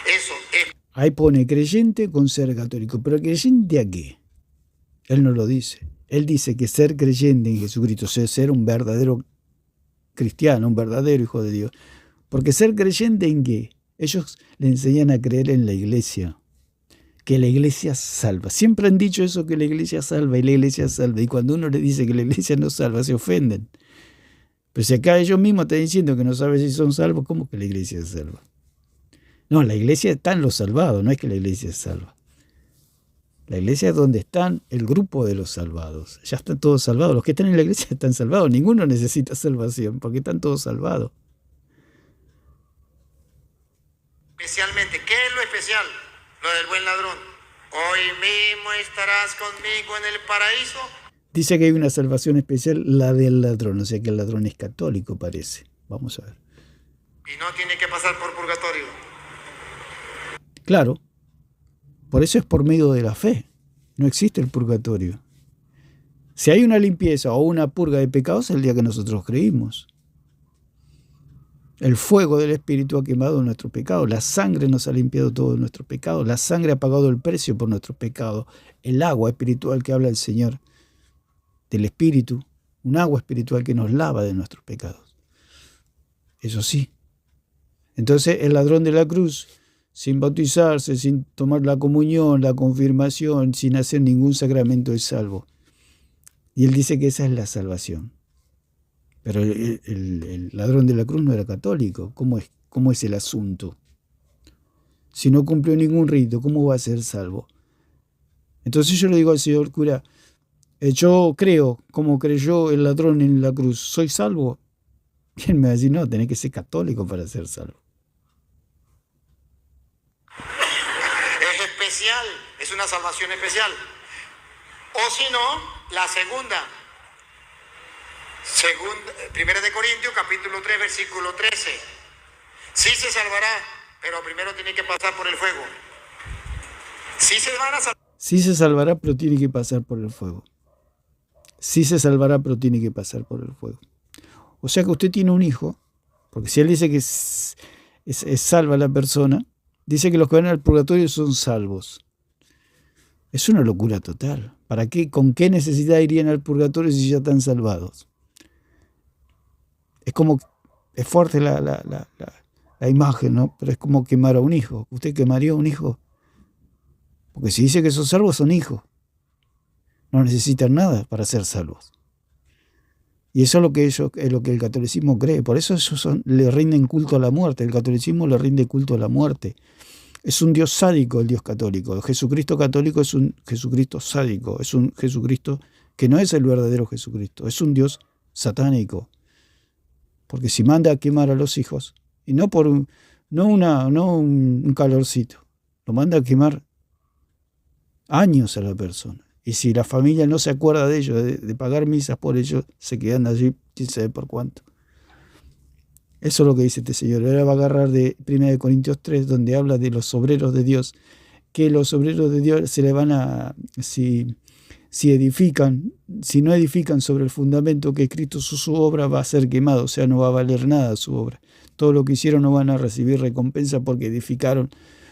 Speaker 4: Eso es.
Speaker 1: Ahí pone creyente con ser católico. ¿Pero creyente a qué? Él no lo dice. Él dice que ser creyente en Jesucristo es ser un verdadero cristiano, un verdadero hijo de Dios. Porque ser creyente en qué? Ellos le enseñan a creer en la iglesia. Que la iglesia salva. Siempre han dicho eso, que la iglesia salva y la iglesia salva. Y cuando uno le dice que la iglesia no salva, se ofenden. Pero si acá ellos mismos están diciendo que no saben si son salvos, ¿cómo que la iglesia es salva? No, la iglesia está en los salvados, no es que la iglesia es salva. La iglesia es donde están el grupo de los salvados. Ya están todos salvados. Los que están en la iglesia están salvados. Ninguno necesita salvación porque están todos salvados.
Speaker 4: Especialmente, ¿qué es lo especial? Lo del buen ladrón. Hoy mismo estarás conmigo en el paraíso.
Speaker 1: Dice que hay una salvación especial, la del ladrón, o sea que el ladrón es católico, parece. Vamos a ver.
Speaker 4: Y no tiene que pasar por purgatorio.
Speaker 1: Claro, por eso es por medio de la fe. No existe el purgatorio. Si hay una limpieza o una purga de pecados, es el día que nosotros creímos. El fuego del Espíritu ha quemado nuestros pecados. La sangre nos ha limpiado todos nuestros pecados. La sangre ha pagado el precio por nuestros pecados. El agua espiritual que habla el Señor del Espíritu, un agua espiritual que nos lava de nuestros pecados. Eso sí. Entonces el ladrón de la cruz, sin bautizarse, sin tomar la comunión, la confirmación, sin hacer ningún sacramento, es salvo. Y él dice que esa es la salvación. Pero el ladrón de la cruz no era católico. ¿Cómo es el asunto? Si no cumplió ningún rito, ¿cómo va a ser salvo? Entonces yo le digo al señor cura, yo creo, como creyó el ladrón en la cruz, ¿soy salvo? Y él me va a decir, no, tenés que ser católico para ser salvo.
Speaker 4: Es especial, es una salvación especial. O si no, la segunda. Primera de Corintios, capítulo 3, versículo 13. Sí se salvará, pero primero tiene que pasar por el fuego. Sí se van a salvar.
Speaker 1: Sí se salvará, pero tiene que pasar por el fuego. Sí se salvará, pero tiene que pasar por el fuego. O sea que usted tiene un hijo, porque si él dice que es salva la persona, dice que los que van al purgatorio son salvos. Es una locura total. ¿Para qué? ¿Con qué necesidad irían al purgatorio si ya están salvados? Es fuerte la imagen, ¿no? Pero es como quemar a un hijo. ¿Usted quemaría a un hijo? Porque si dice que son salvos, son hijos. No necesitan nada para ser salvos. Y eso es lo que el catolicismo cree. Por eso le rinden culto a la muerte. El catolicismo le rinde culto a la muerte. Es un Dios sádico el Dios católico. El Jesucristo católico es un Jesucristo sádico. Es un Jesucristo que no es el verdadero Jesucristo. Es un Dios satánico. Porque si manda a quemar a los hijos, y no por un calorcito, lo manda a quemar años a la persona. Y si la familia no se acuerda de ellos, de pagar misas por ellos, se quedan allí, quién sabe por cuánto. Eso es lo que dice este señor. Ahora va a agarrar de 1 Corintios 3, donde habla de los obreros de Dios, que los obreros de Dios se le van a, si no edifican sobre el fundamento que es Cristo, su obra va a ser quemada, o sea, no va a valer nada su obra. Todo lo que hicieron no van a recibir recompensa porque edificaron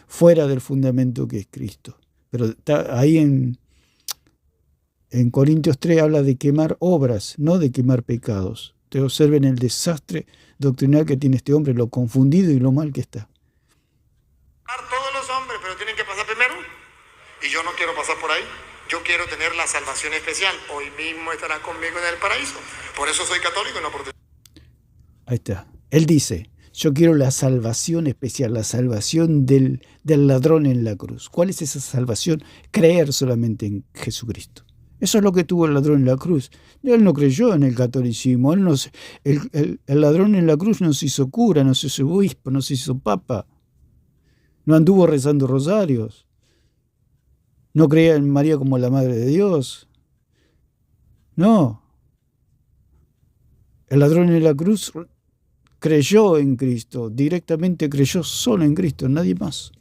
Speaker 1: fuera del fundamento que es Cristo. Pero está ahí en Corintios 3 habla de quemar obras, no de quemar pecados. Ustedes observen el desastre doctrinal que tiene este hombre, lo confundido y lo mal que está.
Speaker 4: Todos los hombres, pero tienen que pasar primero. Y yo no quiero pasar por ahí. Yo quiero tener la salvación especial. Hoy mismo estarán conmigo en el paraíso. Por eso soy católico y no por...
Speaker 1: Ahí está. Él dice, yo quiero la salvación especial, la salvación del ladrón en la cruz. ¿Cuál es esa salvación? Creer solamente en Jesucristo. Eso es lo que tuvo el ladrón en la cruz. Él no creyó en el catolicismo. El ladrón en la cruz no se hizo cura, no se hizo obispo, no se hizo papa. No anduvo rezando rosarios. No creía en María como la Madre de Dios. No. El ladrón en la cruz creyó en Cristo, directamente creyó solo en Cristo, nadie más.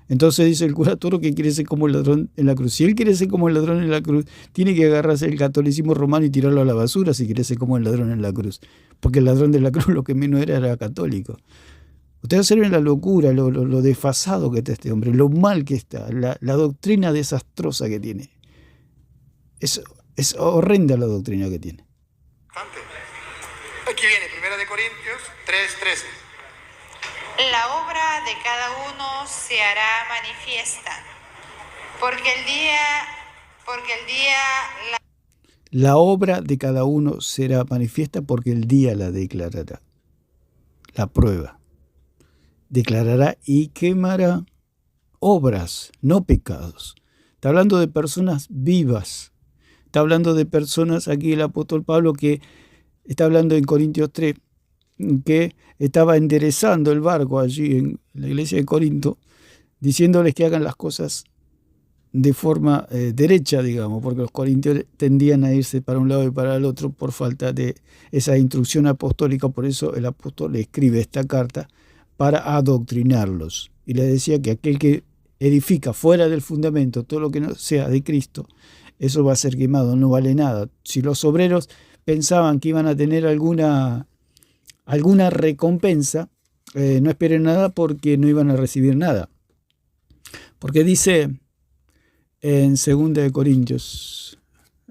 Speaker 1: Entonces dice el cura Toro que quiere ser como el ladrón en la cruz. Si él quiere ser como el ladrón en la cruz, tiene que agarrarse el catolicismo romano y tirarlo a la basura si quiere ser como el ladrón en la cruz. Porque el ladrón de la cruz lo que menos era católico. Ustedes observen la locura, lo desfasado que está este hombre, lo mal que está, la doctrina desastrosa que tiene. Es horrenda la doctrina que tiene.
Speaker 4: Aquí viene, 1 Corintios 3:13.
Speaker 5: La obra de cada uno se hará manifiesta, porque el día
Speaker 1: La obra de cada uno será manifiesta porque el día la declarará. La prueba. Declarará y quemará obras, no pecados. Está hablando de personas vivas. Está hablando de personas, aquí el apóstol Pablo, que está hablando en Corintios 3, que estaba enderezando el barco allí en la iglesia de Corinto, diciéndoles que hagan las cosas de forma derecha, digamos, porque los corintios tendían a irse para un lado y para el otro por falta de esa instrucción apostólica. Por eso el apóstol le escribe esta carta para adoctrinarlos. Y le decía que aquel que edifica fuera del fundamento todo lo que no sea de Cristo, eso va a ser quemado, no vale nada. Si los obreros pensaban que iban a tener alguna recompensa, no esperen nada, porque no iban a recibir nada. Porque dice en 2 Corintios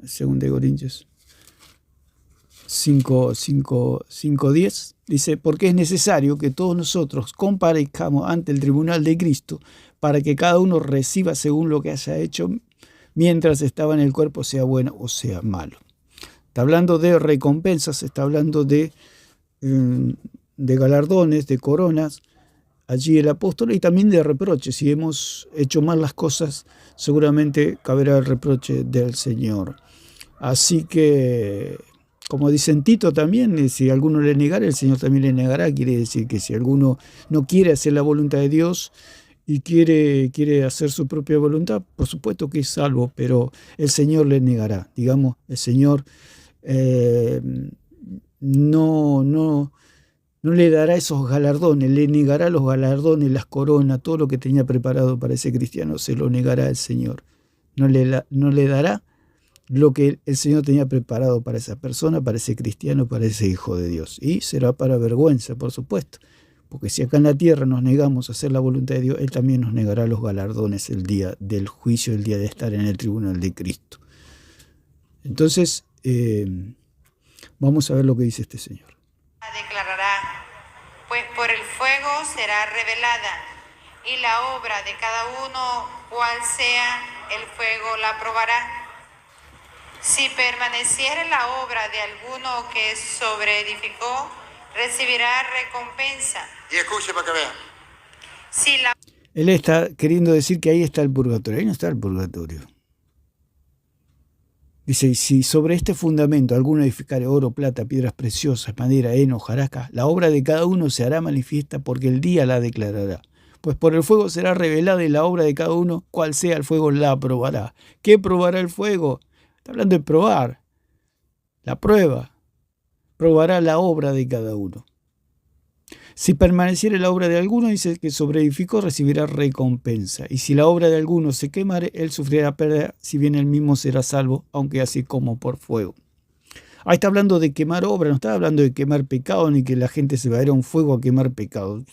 Speaker 1: 5:10, dice: porque es necesario que todos nosotros comparezcamos ante el tribunal de Cristo, para que cada uno reciba según lo que haya hecho mientras estaba en el cuerpo, sea bueno o sea malo. Está hablando de recompensas, está hablando de galardones, de coronas, allí el apóstol, y también de reproches. Si hemos hecho mal las cosas, seguramente caberá el reproche del Señor. Así que, como dice en Tito también, si alguno le negara, el Señor también le negará. Quiere decir que si alguno no quiere hacer la voluntad de Dios y quiere hacer su propia voluntad, por supuesto que es salvo, pero el Señor le negará. Digamos, el Señor no le dará esos galardones, le negará los galardones, las coronas, todo lo que tenía preparado para ese cristiano, se lo negará el Señor. No le dará lo que el Señor tenía preparado para esa persona, para ese cristiano, para ese hijo de Dios. Y será para vergüenza, por supuesto, porque si acá en la tierra nos negamos a hacer la voluntad de Dios, Él también nos negará los galardones el día del juicio, el día de estar en el tribunal de Cristo. Entonces, vamos a ver lo que dice este Señor.
Speaker 5: Declarará, pues por el fuego será revelada, y la obra de cada uno, cual sea el fuego, la probará. Si permaneciere la obra de alguno que sobreedificó, recibirá recompensa.
Speaker 4: Y escuche para que vean.
Speaker 1: Él está queriendo decir que ahí está el purgatorio. Ahí no está el purgatorio. Dice: si sobre este fundamento alguno edificare oro, plata, piedras preciosas, madera, heno, hojarasca, la obra de cada uno se hará manifiesta, porque el día la declarará. Pues por el fuego será revelada, y la obra de cada uno, cual sea el fuego, la probará. ¿Qué probará el fuego? Está hablando de probar. La prueba. Probará la obra de cada uno. Si permaneciere la obra de alguno, dice que sobreedificó, recibirá recompensa. Y si la obra de alguno se quemare, él sufrirá pérdida, si bien él mismo será salvo, aunque así como por fuego. Ahí está hablando de quemar obra, no está hablando de quemar pecado, ni que la gente se va a ir a un fuego a quemar pecado.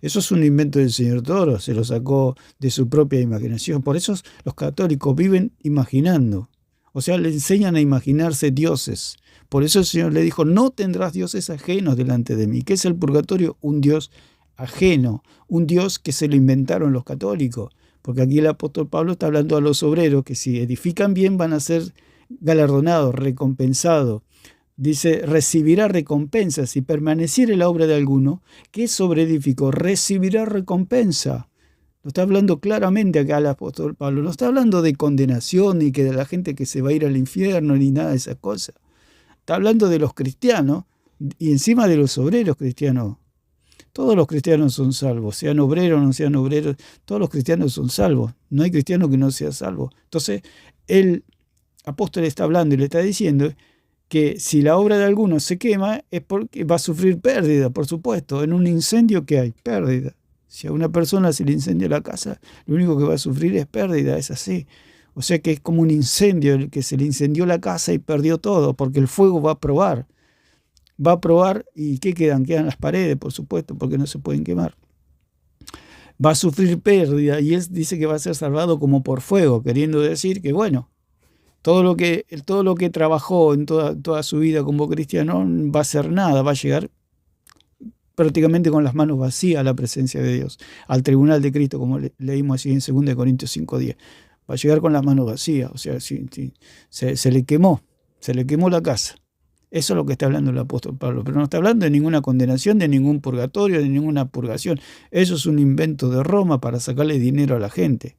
Speaker 1: Eso es un invento del señor Toro, se lo sacó de su propia imaginación. Por eso los católicos viven imaginando. O sea, le enseñan a imaginarse dioses. Por eso el Señor le dijo: no tendrás dioses ajenos delante de mí. ¿Qué es el purgatorio? Un Dios ajeno, un Dios que se lo inventaron los católicos. Porque aquí el apóstol Pablo está hablando a los obreros que si edifican bien van a ser galardonados, recompensados. Dice: recibirá recompensa. Si permaneciere la obra de alguno que sobreedificó, recibirá recompensa. Lo está hablando claramente acá el apóstol Pablo. No está hablando de condenación, ni que de la gente que se va a ir al infierno, ni nada de esas cosas. Está hablando de los cristianos y encima de los obreros cristianos. Todos los cristianos son salvos, sean obreros o no sean obreros, todos los cristianos son salvos. No hay cristiano que no sea salvo. Entonces, el apóstol está hablando y le está diciendo que si la obra de alguno se quema es porque va a sufrir pérdida, por supuesto. En un incendio, ¿qué hay? Pérdida. Si a una persona se le incendia la casa, lo único que va a sufrir es pérdida, es así. O sea que es como un incendio, el que se le incendió la casa y perdió todo, porque el fuego va a probar. Va a probar, ¿y qué quedan? Quedan las paredes, por supuesto, porque no se pueden quemar. Va a sufrir pérdida, y él dice que va a ser salvado como por fuego, queriendo decir que, bueno, todo lo que trabajó en toda su vida como cristiano va a ser nada, va a llegar prácticamente con las manos vacías a la presencia de Dios, al tribunal de Cristo, como leímos así en 2 Corintios 5:10. Va a llegar con las manos vacías, o sea, se le quemó la casa. Eso es lo que está hablando el apóstol Pablo, pero no está hablando de ninguna condenación, de ningún purgatorio, de ninguna purgación. Eso es un invento de Roma para sacarle dinero a la gente.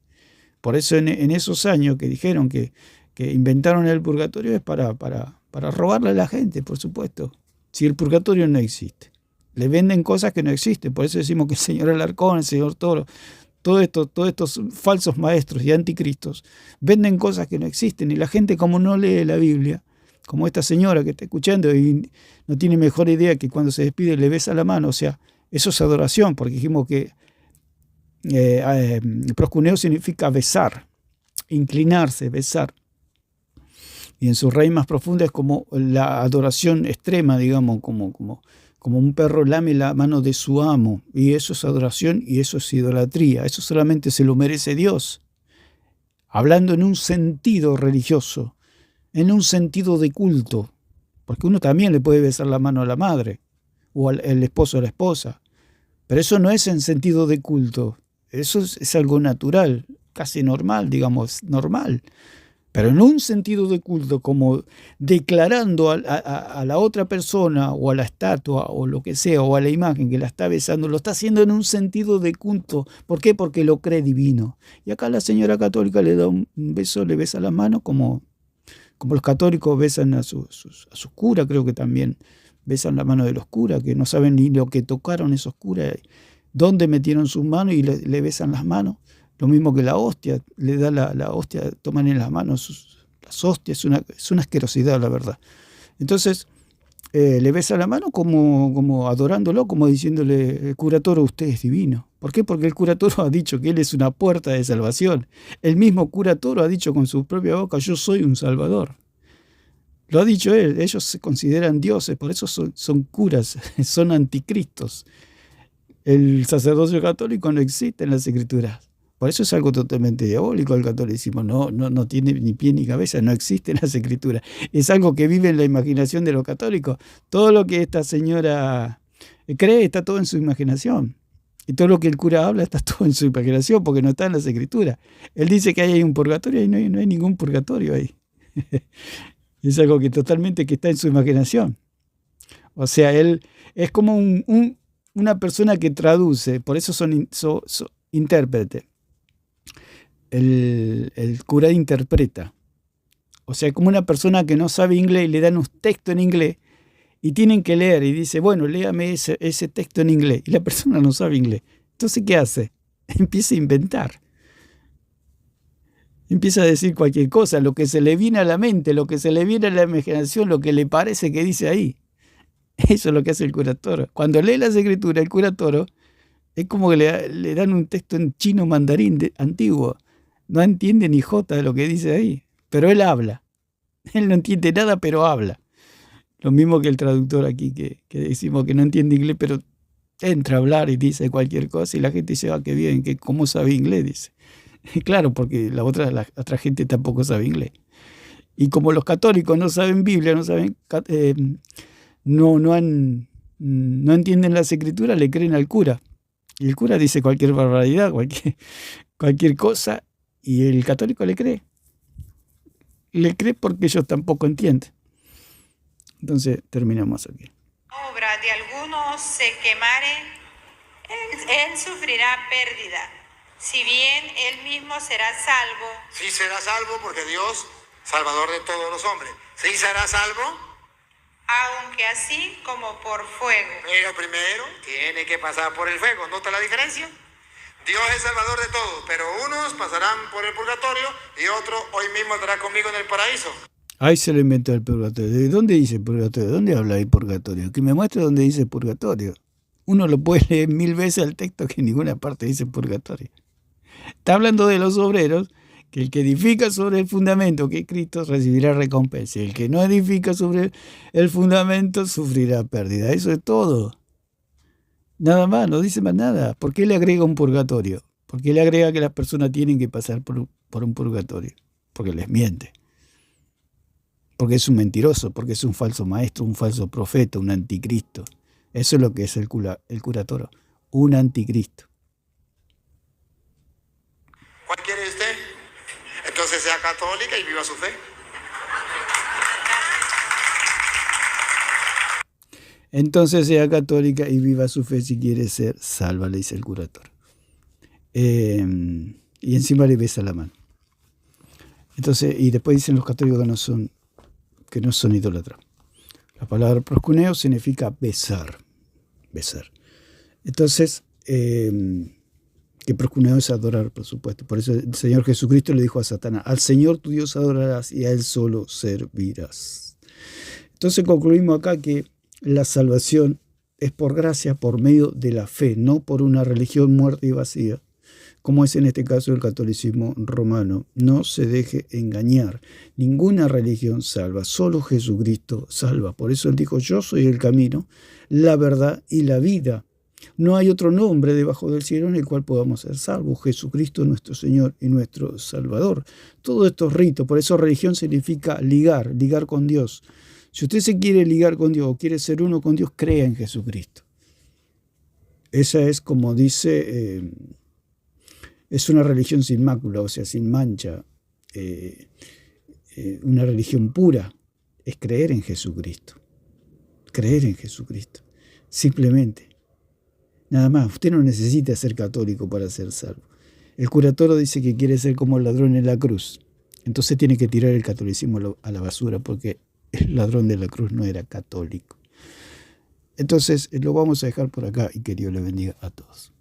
Speaker 1: Por eso en esos años que dijeron que inventaron el purgatorio es para robarle a la gente, por supuesto. Si el purgatorio no existe. Le venden cosas que no existen. Por eso decimos que el señor Alarcón, el señor Toro, todos estos falsos maestros y anticristos venden cosas que no existen. Y la gente, como no lee la Biblia, como esta señora que está escuchando y no tiene mejor idea que cuando se despide le besa la mano, o sea, eso es adoración, porque dijimos que proscuneo significa besar, inclinarse, besar. Y en su raíz más profunda es como la adoración extrema, digamos, como un perro lame la mano de su amo. Y eso es adoración y eso es idolatría. Eso solamente se lo merece Dios. Hablando en un sentido religioso, en un sentido de culto. Porque uno también le puede besar la mano a la madre o al esposo a la esposa. Pero eso no es en sentido de culto. Eso es algo natural, casi normal, digamos, normal. Pero en un sentido de culto, como declarando a la otra persona o a la estatua o lo que sea, o a la imagen que la está besando, lo está haciendo en un sentido de culto. ¿Por qué? Porque lo cree divino. Y acá la señora católica le da un beso, le besa la mano, como los católicos besan a sus curas, creo que también besan la mano de los curas, que no saben ni lo que tocaron esos curas, dónde metieron sus manos y le besan las manos. Lo mismo que la hostia, le da la hostia, toman en las manos las hostias, es una asquerosidad, la verdad. Entonces, le besa la mano como adorándolo, como diciéndole, cura Toro, usted es divino. ¿Por qué? Porque el cura Toro ha dicho que él es una puerta de salvación. El mismo cura Toro ha dicho con su propia boca, yo soy un salvador. Lo ha dicho él, ellos se consideran dioses, por eso son curas, son anticristos. El sacerdocio católico no existe en las Escrituras. Por eso es algo totalmente diabólico el catolicismo, no tiene ni pie ni cabeza, no existe en las Escrituras. Es algo que vive en la imaginación de los católicos. Todo lo que esta señora cree está todo en su imaginación. Y todo lo que el cura habla está todo en su imaginación porque no está en las Escrituras. Él dice que hay un purgatorio y no hay ningún purgatorio ahí. Es algo que totalmente que está en su imaginación. O sea, él es como una persona que traduce, por eso son intérpretes. El cura interpreta. O sea, como una persona que no sabe inglés y le dan un texto en inglés y tienen que leer y dice, bueno, léame ese texto en inglés. Y la persona no sabe inglés. Entonces, ¿qué hace? Empieza a inventar. Empieza a decir cualquier cosa, lo que se le viene a la mente, lo que se le viene a la imaginación, lo que le parece que dice ahí. Eso es lo que hace el cura Toro. Cuando lee las Escrituras, el cura Toro es como que le dan un texto en chino mandarín antiguo. No entiende ni jota de lo que dice ahí, pero él habla. Él no entiende nada, pero habla. Lo mismo que el traductor aquí, que decimos que no entiende inglés, pero entra a hablar y dice cualquier cosa y la gente dice, qué bien, que cómo sabe inglés, dice. Claro, porque la otra gente tampoco sabe inglés. Y como los católicos no saben Biblia, no saben, no entienden las Escrituras, le creen al cura. Y el cura dice cualquier barbaridad, cualquier cosa, y el católico le cree. Le cree porque ellos tampoco entienden. Entonces, terminamos aquí.
Speaker 5: Obra de alguno se quemare, él sufrirá pérdida. Si bien él mismo será salvo.
Speaker 4: Sí será salvo porque Dios, Salvador de todos los hombres. Sí será salvo.
Speaker 5: Aunque así como por fuego.
Speaker 4: Pero primero tiene que pasar por el fuego. ¿Nota la diferencia? Dios es Salvador de todos, pero unos pasarán por el purgatorio y otro hoy mismo estará conmigo en el paraíso.
Speaker 1: Ahí se lo inventó el purgatorio. ¿De dónde dice purgatorio? ¿De dónde habla ahí purgatorio? Que me muestre dónde dice purgatorio. Uno lo puede leer 1000 veces al texto que en ninguna parte dice purgatorio. Está hablando de los obreros, que el que edifica sobre el fundamento que es Cristo recibirá recompensa. El que no edifica sobre el fundamento sufrirá pérdida. Eso es todo. Nada más, no dice más nada. ¿Por qué le agrega un purgatorio? ¿Por qué le agrega que las personas tienen que pasar por un purgatorio? Porque les miente. Porque es un mentiroso, porque es un falso maestro, un falso profeta, un anticristo. Eso es lo que es el cura Toro, un anticristo.
Speaker 4: ¿Cuál quiere usted? Entonces sea católica y viva su fe.
Speaker 1: Entonces sea católica y viva su fe si quiere ser salva, le dice el cura Toro. Y encima le besa la mano. Entonces, y después dicen los católicos que no son idólatras. La palabra proscuneo significa besar. besar. Entonces, que procurado es adorar, por supuesto. Por eso el Señor Jesucristo le dijo a Satanás: al Señor tu Dios adorarás y a Él solo servirás. Entonces concluimos acá que la salvación es por gracia, por medio de la fe, no por una religión muerta y vacía, como es en este caso el catolicismo romano. No se deje engañar. Ninguna religión salva, solo Jesucristo salva. Por eso Él dijo: yo soy el camino, la verdad y la vida. No hay otro nombre debajo del cielo en el cual podamos ser salvos. Jesucristo nuestro Señor y nuestro Salvador. Todo esto es rito. Por eso religión significa ligar con Dios. Si usted se quiere ligar con Dios o quiere ser uno con Dios, crea en Jesucristo. Esa es, como dice, es una religión sin mácula, o sea, sin mancha. Una religión pura es creer en Jesucristo. Creer en Jesucristo. Simplemente. Nada más, usted no necesita ser católico para ser salvo. El cura Toro dice que quiere ser como el ladrón en la cruz. Entonces tiene que tirar el catolicismo a la basura, porque el ladrón de la cruz no era católico. Entonces lo vamos a dejar por acá y que Dios le bendiga a todos.